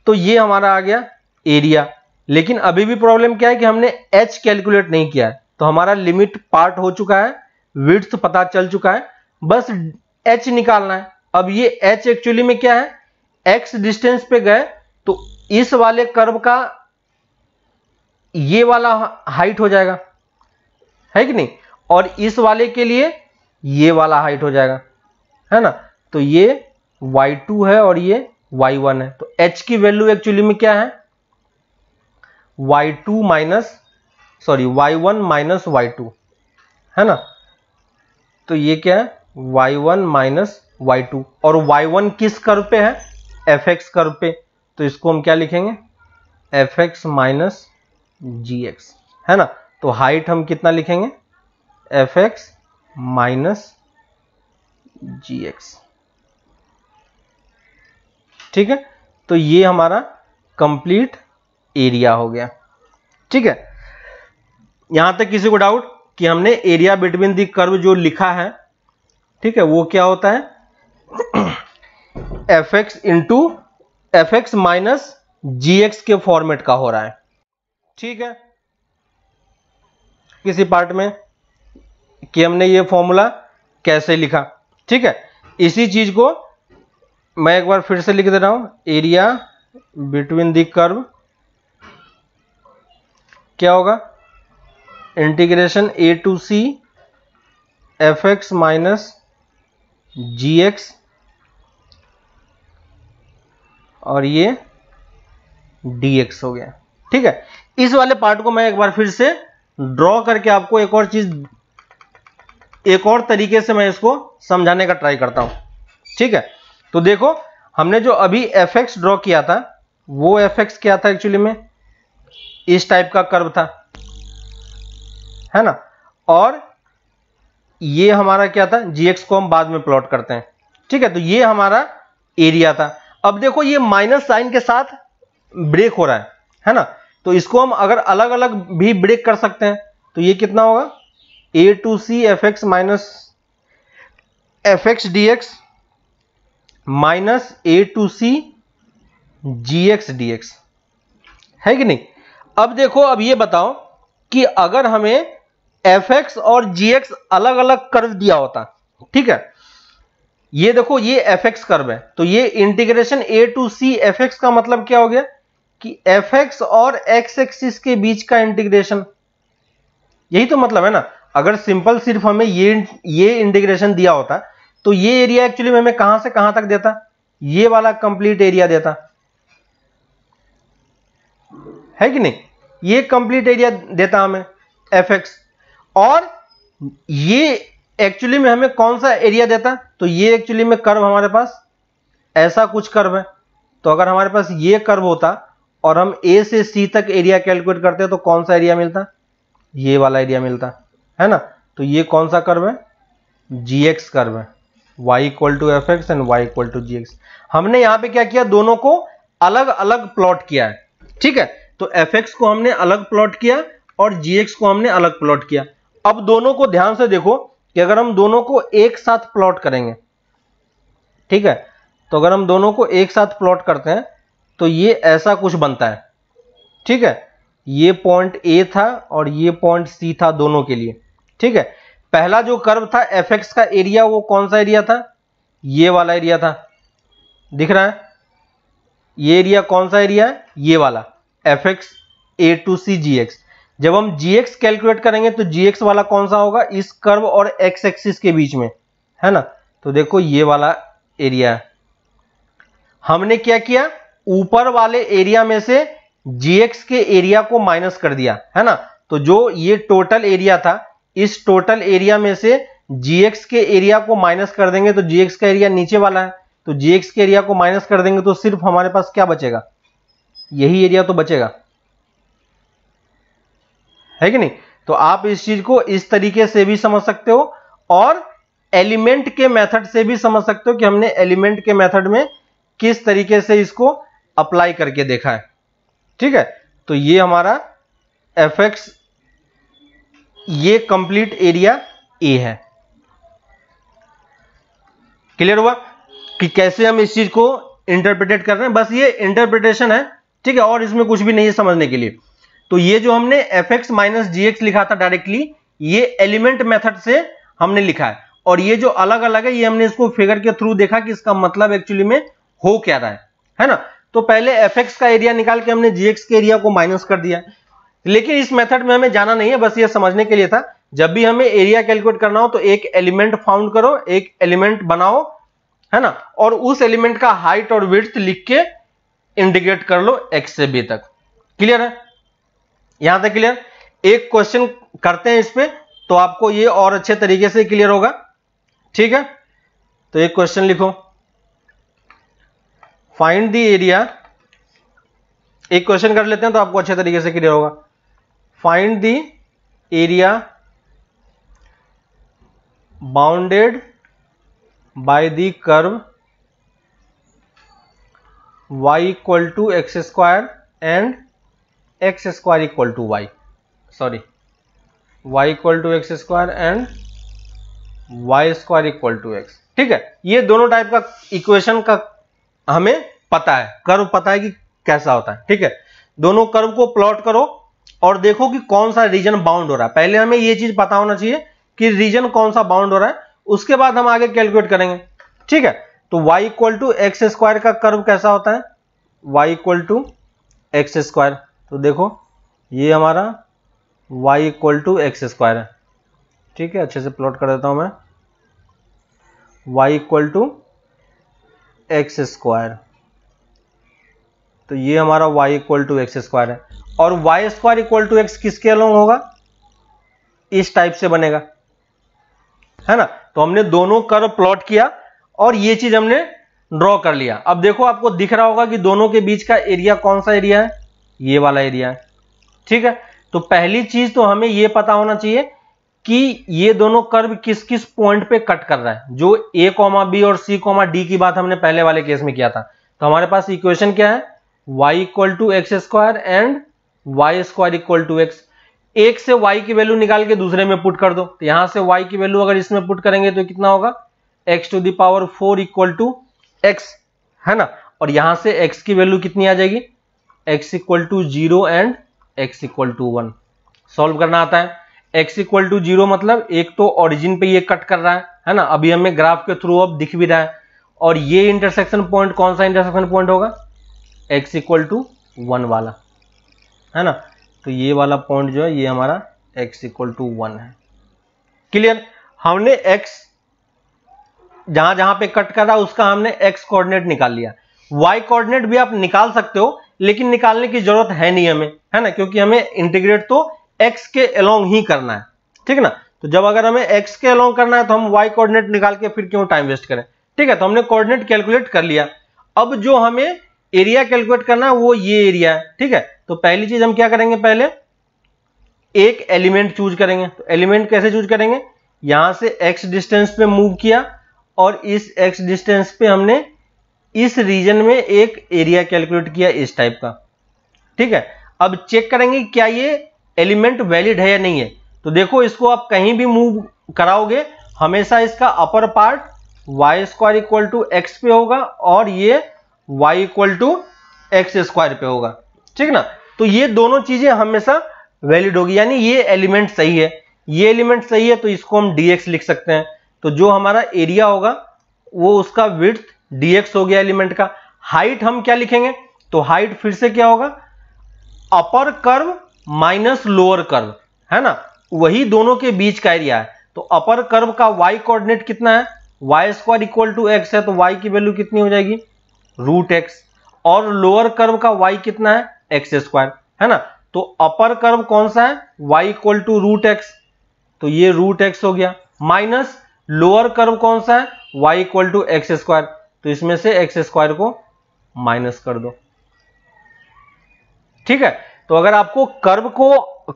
तो ये हमारा आ गया एरिया। लेकिन अभी भी प्रॉब्लम क्या है कि हमने h कैलकुलेट नहीं किया है। तो हमारा लिमिट पार्ट हो चुका है, विड्थ पता चल चुका है, बस h निकालना है। अब ये h एक्चुअली में क्या है, x डिस्टेंस पे गए तो इस वाले कर्व का ये वाला हाइट हो जाएगा, है कि नहीं, और इस वाले के लिए ये वाला हाइट हो जाएगा, है ना। तो ये y2 है और ये y1 है। तो h की वैल्यू एक्चुअली में क्या है, y1 माइनस y2, है ना। तो ये क्या है, y1 माइनस y2, और y1 किस कर्व पे है, fx कर्व पे। तो इसको हम क्या लिखेंगे, fx माइनस gx, है ना। तो हाइट हम कितना लिखेंगे, fx माइनस gx, ठीक है। तो ये हमारा कंप्लीट एरिया हो गया, ठीक है। यहां तक किसी को डाउट कि हमने एरिया बिटवीन द कर्व जो लिखा है, ठीक है, वो क्या होता है, fx माइनस gx के फॉर्मेट का हो रहा है, ठीक है। किसी पार्ट में कि हमने ये फॉर्मूला कैसे लिखा, ठीक है। इसी चीज को मैं एक बार फिर से लिख दे रहा हूं, एरिया बिटवीन द कर्व क्या होगा, integration a to c fx minus gx, और ये dx हो गया, ठीक है। इस वाले पार्ट को मैं एक बार फिर से ड्रॉ करके आपको एक और चीज, एक और तरीके से मैं इसको समझाने का ट्राई करता हूं, ठीक है। तो देखो हमने जो अभी fx ड्रॉ किया था वो fx क्या था, एक्चुअली में इस टाइप का कर्व था, है ना। और ये हमारा क्या था, gx को हम बाद में प्लॉट करते हैं, ठीक है। तो ये हमारा एरिया था। अब देखो ये माइनस साइन के साथ ब्रेक हो रहा है ना। तो इसको हम अगर अलग अलग भी ब्रेक कर सकते हैं तो ये कितना होगा, a to c fx minus fx dx minus a to c gx dx, है कि नहीं। अब देखो, अब ये बताओ कि अगर हमें fx और gx अलग अलग कर्व दिया होता, ठीक है, ये देखो ये fx कर्व है, तो ये integration a to c fx का मतलब क्या हो गया कि fx और x एक्सिस के बीच का इंटीग्रेशन, यही तो मतलब है ना। अगर सिंपल सिर्फ हमें ये इंटीग्रेशन दिया होता तो ये एरिया एक्चुअली में हमें कहां से कहां तक देता, ये वाला कंप्लीट एरिया देता, है कि नहीं। ये कंप्लीट एरिया देता हमें fx, और ये एक्चुअली में हमें कौन सा एरिया देता, तो ये एक्चुअली में कर्व हमारे पास ऐसा कुछ कर्व है। तो अगर हमारे पास ये कर्व होता और हम a से c तक एरिया कैलकुलेट करते तो कौन सा एरिया मिलता, ये वाला एरिया मिलता, है ना। तो ये कौन सा कर्व है, gx कर्व है, y equal to fx and y equal to gx। हमने यहां पे क्या किया, दोनों को अलग अलग प्लॉट किया है, ठीक है। तो fx को हमने अलग प्लॉट किया और gx को हमने अलग प्लॉट किया। अब दोनों को ध्यान से देखो कि अगर हम दोनों को एक साथ प्लॉट करेंगे, ठीक है, तो अगर हम दोनों को एक साथ प्लॉट करते हैं तो ये ऐसा कुछ बनता है, ठीक है। ये पॉइंट A था और ये पॉइंट C था दोनों के लिए, ठीक है। पहला जो कर्व था fx का एरिया, वो कौन सा एरिया था, ये वाला एरिया था, दिख रहा है। ये एरिया कौन सा एरिया है, ये वाला fx a to c gx। जब हम gx कैलकुलेट करेंगे तो gx वाला कौन सा होगा, इस कर्व और x एक्सिस के बीच में, है ना। तो देखो ये वाला एरिया है, हमने क्या किया, ऊपर वाले एरिया में से gx के एरिया को माइनस कर दिया, है ना। तो जो ये टोटल एरिया था, इस टोटल एरिया में से gx के एरिया को माइनस कर देंगे तो gx का एरिया नीचे वाला है, तो gx के एरिया को माइनस कर देंगे तो सिर्फ हमारे पास क्या बचेगा, यही एरिया तो बचेगा, है कि नहीं। तो आप इस चीज को इस तरीके से भी समझ सकते हो और एलिमेंट के मेथड से भी समझ सकते हो कि हमने एलिमेंट के मेथड में किस तरीके से इसको अप्लाई करके देखा है, ठीक है। तो ये हमारा fx, ये कंप्लीट एरिया A है। क्लियर हुआ कि कैसे हम इस चीज को इंटरप्रिटेट कर रहे हैं, बस ये इंटरप्रिटेशन है, ठीक है, और इसमें कुछ भी नहीं है समझने के लिए। तो ये जो हमने fx माइनस gx लिखा था डायरेक्टली, ये एलिमेंट मेथड से हमने लिखा है, और ये जो अलग अलग है ये हमने इसको फिगर के थ्रू देखा कि इसका मतलब एक्चुअली में हो क्या रहा है ना। तो पहले fx का एरिया निकाल के हमने gx के एरिया को माइनस कर दिया, लेकिन इस मेथड में हमें जाना नहीं है, बस ये समझने के लिए था। जब भी हमें एरिया कैलकुलेट करना हो तो एक एलिमेंट फाउंड करो, एक एलिमेंट बनाओ, है ना, और उस एलिमेंट का हाइट और विड्थ लिख के इंटीग्रेट कर लो x से b तक। क्लियर है, यहां तक क्लियर। एक क्वेश्चन करते हैं इस पे तो आपको ये और अच्छे तरीके से क्लियर होगा, ठीक है। तो एक क्वेश्चन लिखो, फाइंड द एरिया, एक क्वेश्चन कर लेते हैं तो आपको अच्छे तरीके से क्लियर होगा। Find the area bounded by the curve y equal to x square and x square equal to y, sorry y equal to x square and y square equal to x, ठीक है। ये दोनों type का equation का हमें पता है, curve पता है कि कैसा होता है, ठीक है। दोनों कर्व को प्लॉट करो और देखो कि कौन सा रीजन बाउंड हो रहा है। पहले हमें ये चीज पता होना चाहिए कि रीजन कौन सा बाउंड हो रहा है, उसके बाद हम आगे कैलकुलेट करेंगे, ठीक है। तो y equal to x square का कर्व कैसा होता है, y equal to x square. तो देखो ये हमारा y equal to x square है, ठीक है। अच्छे से प्लॉट कर देता हूं मैं, y equal to x square, तो ये हमारा y equal to x square है, और y square equal to x किसके अलोंग होगा, इस टाइप से बनेगा, है ना। तो हमने दोनों कर्व प्लॉट किया और ये चीज हमने ड्रॉ कर लिया। अब देखो आपको दिख रहा होगा कि दोनों के बीच का एरिया कौन सा एरिया है, ये वाला एरिया है, ठीक है। तो पहली चीज तो हमें ये पता होना चाहिए कि ये दोनों कर्व किस किस पॉइंट पे कट कर रहा है। जो a, b और c, d की बात हमने पहले वाले केस में किया था। तो हमारे पास इक्वेशन क्या है, y equal to x square and y square equal to x. एक से y की वैल्यू निकाल के दूसरे में पुट कर दो, तो यहां से y की वैल्यू अगर इसमें पुट करेंगे तो कितना होगा, x to the power 4 equal to x, है ना। और यहां से x की वैल्यू कितनी आ जाएगी, x equal to 0 and x equal to 1। Solve करना आता है। x इक्वल टू 0 मतलब एक तो ओरिजिन पे ये कट कर रहा है ना, अभी हमें ग्राफ के थ्रू अब दिख भी रहा है। और ये इंटरसेक्शन पॉइंट कौन सा इंटरसेक्शन पॉइंट होगा, x इक्वल टू 1 वाला, है ना। तो ये वाला पॉइंट जो है ये हमारा x इक्वल टू 1 है। क्लियर, हमने x जहां जहां पे कट कर रहा है उसका हमने x कोऑर्डिनेट निकाल लिया। y कोऑर्डिनेट भी आप निकाल सकते हो, लेकिन निकालने की जरूरत है नहीं हमें, है ना, क्योंकि हमें इंटीग्रेट तो x के अलोंग ही करना है, ठीक है ना। तो जब अगर हमें x के अलोंग करना है तो हम y कोऑर्डिनेट निकाल के फिर क्यों टाइम वेस्ट करें, ठीक है। तो हमने कोऑर्डिनेट कैलकुलेट कर लिया। अब जो हमें एरिया कैलकुलेट करना है वो ये एरिया है, ठीक है। तो पहली चीज हम क्या करेंगे, पहले एक एलिमेंट चूज करेंगे। तो एलिमेंट कैसे चूज करेंगे, यहां से x डिस्टेंस पे मूव किया और इस x डिस्टेंस पे हमने इस रीजन में एक एरिया कैलकुलेट किया इस टाइप का, ठीक है। अब चेक करेंगे क्या ये एलिमेंट वैलिड है या नहीं है। तो देखो इसको आप कहीं भी मूव कराओगे हमेशा इसका upper part y square equal to x पे होगा और ये y equal to x square पे होगा, ठीक ना। तो ये दोनों चीजें हमेशा वैलिड होगी, यानी ये एलिमेंट सही है, ये एलिमेंट सही है, तो इसको हम dx लिख सकते हैं। तो जो हमारा एरिया होगा वो उसका विड्थ dx हो गया एलिमेंट का। हाइट हम क्या लिखेंगे, तो हाइट फिर से क्या होगा, upper curve minus lower curve, है ना, वही दोनों के बीच का एरिया है। तो अपर कर्व का y कोऑर्डिनेट कितना है, y square equal to x है, तो y की वैल्यू कितनी हो जाएगी, रूट एक्स। और लोअर कर्व का y कितना है, एक्स स्क्वायर, है ना। तो अपर कर्व कौन सा है, y equal to root x, तो ये रूट एक्स हो गया, माइनस लोअर कर्व कौन सा है, y equal to x square, तो इसमें से एक्स स्क्वायर को माइनस कर दो। ठीक है, तो अगर आपको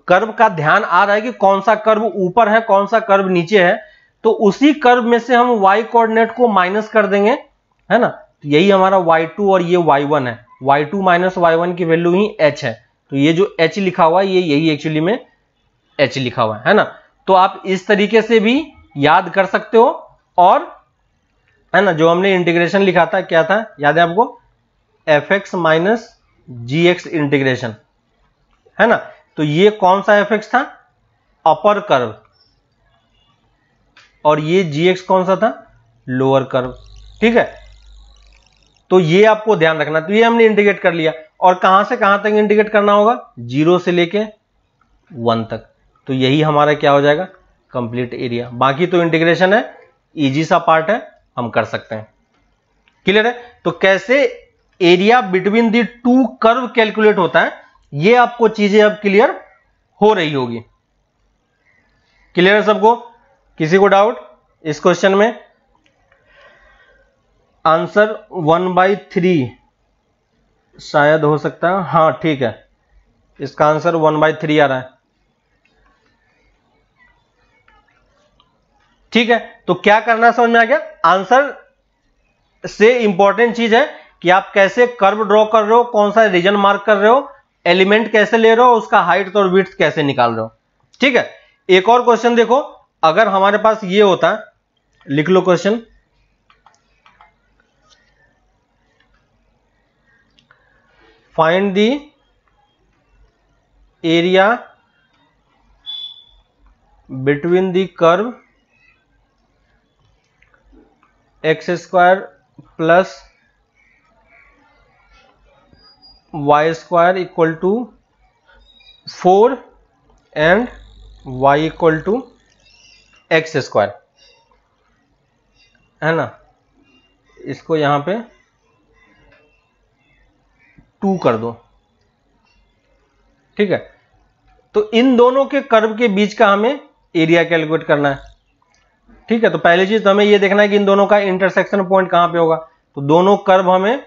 कर्व का ध्यान आ रहा है कि कौन सा कर्व ऊपर है कौन सा कर्व नीचे है, तो उसी कर्व में से हम y कोऑर्डिनेट को माइनस कर देंगे, है ना। तो यही हमारा y2 और ये y1 है, y2 माइनस y1 की वैल्यू ही h है। तो ये जो h लिखा हुआ है ये यही एक्चुअली में h लिखा हुआ है ना। तो आप इस तरीके से भी याद कर सकते हो। और है ना, जो हमने इंटीग्रेशन लिखा था क्या था, याद है आपको, fx माइनस gx इंटीग्रेशन, है ना। तो ये कौन सा fx था, अपर कर्व, और ये gx कौन सा था, लोअर कर्व। ठीक है, तो ये आपको ध्यान रखना। तो ये हमने इंटीग्रेट कर लिया, और कहां से कहां तक इंटीग्रेट करना होगा, 0 से लेके 1 तक। तो यही हमारा क्या हो जाएगा, कंप्लीट एरिया। बाकी तो इंटीग्रेशन है, इजी सा पार्ट है, हम कर सकते हैं। क्लियर है। तो कैसे area between the two curve calculate होता है, ये आपको चीजें अब क्लियर हो रही होगी। क्लियर है सबको, किसी को डाउट इस क्वेश्चन में? आंसर 1/3 शायद हो सकता है, हाँ ठीक है, इसका आंसर 1/3 आ रहा है। ठीक है, तो क्या करना समझ में आ गया। आंसर से इंपॉर्टेंट चीज है कि आप कैसे कर्व ड्रॉ कर रहे हो, कौन सा रीजन मार्क कर रहे हो, एलिमेंट कैसे ले रहे हो, उसका हाइट और विड्थ कैसे निकाल रहे हो। ठीक है, एक और क्वेश्चन देखो, अगर हमारे पास ये होता, लिख लो question, find the area between the curve x square plus y square equal to 4 and y equal to x square, है ना। इसको यहां पे 2 कर दो। ठीक है, तो इन दोनों के कर्व के बीच का हमें एरिया कैलकुलेट करना है। ठीक है, तो पहली चीज तो हमें ये देखना है कि इन दोनों का इंटरसेक्शन पॉइंट कहां पे होगा। तो दोनों कर्व हमें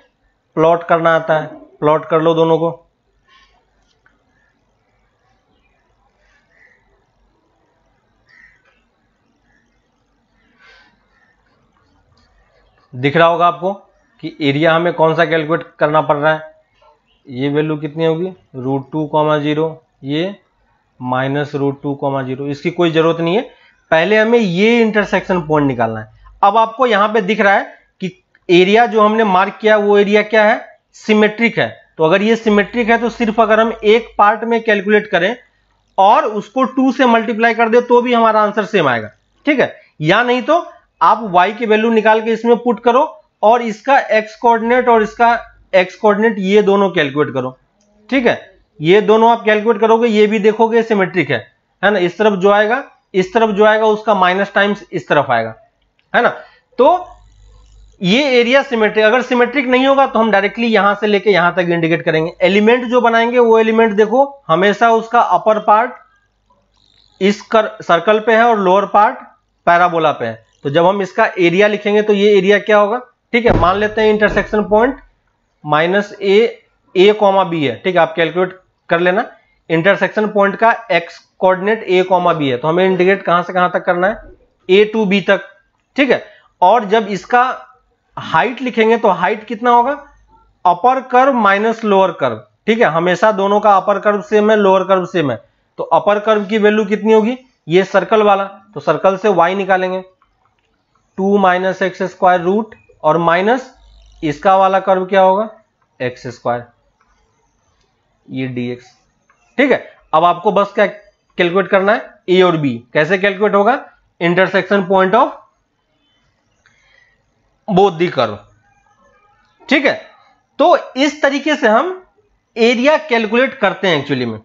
प्लॉट करना आता है, प्लॉट कर लो दोनों को। दिख रहा होगा आपको कि एरिया हमें कौन सा कैलकुलेट करना पड़ रहा है। ये वैल्यू कितनी होगी, √2,0, ये माइनस √2,0। इसकी कोई जरूरत नहीं है, पहले हमें ये इंटरसेक्शन पॉइंट निकालना है। अब आपको यहां पे दिख रहा है कि एरिया जो हमने मार्क किया वो एरिया क्या है, सिमेट्रिक है। तो अगर ये सिमेट्रिक है तो सिर्फ अगर हम एक पार्ट में कैलकुलेट करें और उसको 2 से मल्टीप्लाई कर दे तो भी हमारा आंसर सेम आएगा। ठीक है, या नहीं तो आप y की वैल्यू निकाल के इसमें पुट करो और इसका x कोऑर्डिनेट और इसका x कोऑर्डिनेट ये दोनों कैलकुलेट करो। ठीक है, ये दोनों आप कैलकुलेट करोगे, ये भी देखोगे सिमेट्रिक है ना। इस तरफ जो आएगा, इस तरफ जो आएगा उसका माइनस टाइम्स इस तरफ आएगा, है ना। तो ये एरिया सिमेट्रिक, अगर सिमेट्रिक नहीं होगा तो हम डायरेक्टली यहां से लेके यहां तक इंडिकेट करेंगे। एलिमेंट जो बनाएंगे वो एलिमेंट देखो हमेशा उसका अपर पार्ट इस सर्कल पे है और लोअर पार्ट पैराबोला पे है। तो जब हम इसका एरिया लिखेंगे तो ये एरिया क्या होगा। ठीक है, मान लेते हैं इंटरसेक्शन पॉइंट -a,b है। ठीक है, आप कैलकुलेट कर लेना। इंटरसेक्शन पॉइंट का x कोऑर्डिनेट a,b है, तो हमें इंटीग्रेट कहां से कहां तक करना है, a to b तक। ठीक है, और जब इसका हाइट लिखेंगे तो हाइट कितना होगा, upper curve minus lower curve. ठीक है, हमेशा दोनों का अपर कर्व सेम है, लोअर कर्व सेम है। तो अपर कर्व की वैल्यू कितनी होगी, ये सर्कल वाला, तो सर्कल से y निकालेंगे, 2 - x² रूट, और माइनस इसका वाला कर्व क्या होगा, x², ये dx। ठीक है, अब आपको बस क्या कैलकुलेट करना है, a और b। कैसे कैलकुलेट होगा, intersection point of both the curve. ठीक है, तो इस तरीके से हम एरिया कैलकुलेट करते हैं एक्चुअली में।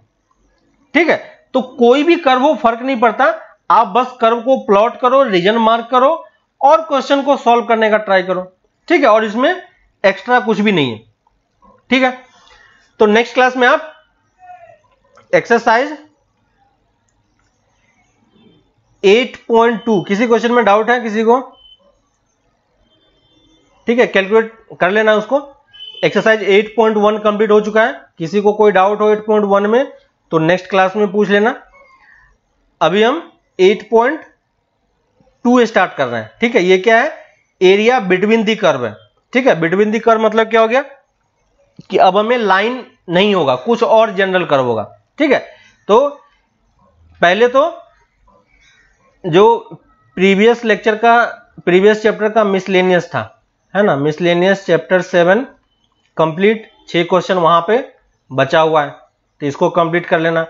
ठीक है, तो कोई भी कर्व हो फर्क नहीं पड़ता, आप बस कर्व को प्लॉट करो, रीजन मार्क करो और क्वेश्चन को सॉल्व करने का ट्राई करो, ठीक है, और इसमें एक्स्ट्रा कुछ भी नहीं है, ठीक है। तो नेक्स्ट क्लास में आप एक्सरसाइज 8.2, किसी क्वेश्चन में डाउट है किसी को, ठीक है, कैलकुलेट कर लेना उसको। एक्सरसाइज 8.1 कंप्लीट हो चुका है, किसी को कोई डाउट हो 8.1 में तो नेक्स्ट क्लास में पूछ लेना। अभी हम 8.2 स्टार्ट कर रहे हैं, ठीक है। ये क्या है, एरिया बिटवीन दी कर्व है, ठीक है। बिटवीन दी कर्व मतलब क्या हो गया कि अब हमें लाइन नहीं होगा, कुछ और जनरल कर्व होगा, ठीक है। तो पहले तो जो प्रीवियस चैप्टर का मिसलेनियस था, है ना, मिसलेनियस चैप्टर 7 कंप्लीट, 6 क्वेश्चन वहां पे बचा हुआ है, तो इसको कंप्लीट कर लेना।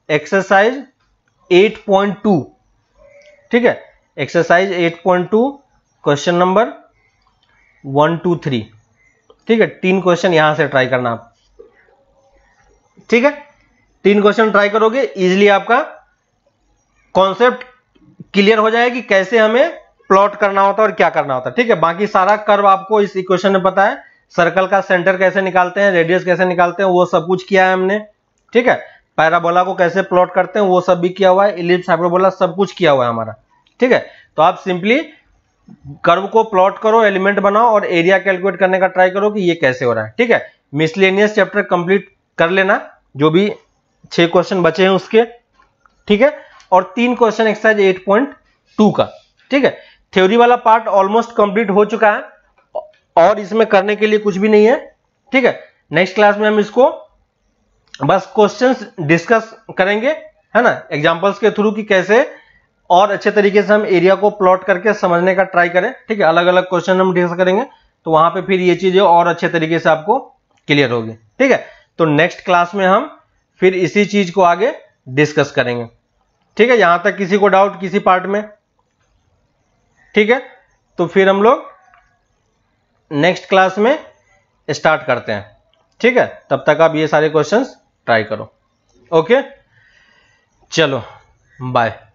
एक्सरसाइज 8.2, ठीक है, एक्सरसाइज 8.2 क्वेश्चन नंबर 1 2 3, ठीक है। 3 क्वेश्चन यहां से ट्राई करना आप, ठीक है। 3 क्वेश्चन ट्राई करोगे, इजीली आपका कॉन्सेप्ट क्लियर हो जाएगा कि कैसे हमें प्लॉट करना होता है और क्या करना होता है, ठीक है। बाकी सारा कर्व आपको इस इक्वेशन में पता है, सर्कल का सेंटर कैसे निकालते हैं, रेडियस कैसे निकालते हैं, वो सब कुछ किया है हमने, ठीक है। पैराबोला को कैसे प्लॉट करते हैं वो सब भी किया हुआ है, इलिप्स, हाइपरबोला सब कुछ किया हुआ है हमारा, ठीक है। तो आप सिंपली कर्व को प्लॉट करो, एलिमेंट बनाओ और एरिया कैलकुलेट करने का ट्राई करो कि ये कैसे हो रहा है, ठीक है। मिसलेनियस चैप्टर कंप्लीट कर लेना, जो भी 6 क्वेश्चन बचे हैं उसके, ठीक है। और 3 क्वेश्चन एक्सरसाइज 8.2 का, ठीक है। थ्योरी वाला पार्ट ऑलमोस्ट कंप्लीट हो चुका है और इसमें करने के लिए कुछ भी नहीं है, ठीक है। नेक्स्ट क्लास में हम इसको बस क्वेश्चंस डिस्कस करेंगे, है ना, एग्जांपल्स के थ्रू कि कैसे और अच्छे तरीके से हम एरिया को प्लॉट करके समझने का ट्राई करें, ठीक है। अलग अलग क्वेश्चन हम डिस्कस करेंगे, तो वहां पे फिर ये चीजें और अच्छे तरीके से आपको क्लियर होगी, ठीक है। तो नेक्स्ट क्लास में हम फिर इसी चीज को आगे डिस्कस करेंगे, ठीक है। यहां तक किसी को डाउट किसी पार्ट में, ठीक है। तो फिर हम लोग नेक्स्ट क्लास में स्टार्ट करते हैं, ठीक है। तब तक आप ये सारे क्वेश्चंस ट्राई करो, ओके, चलो बाय।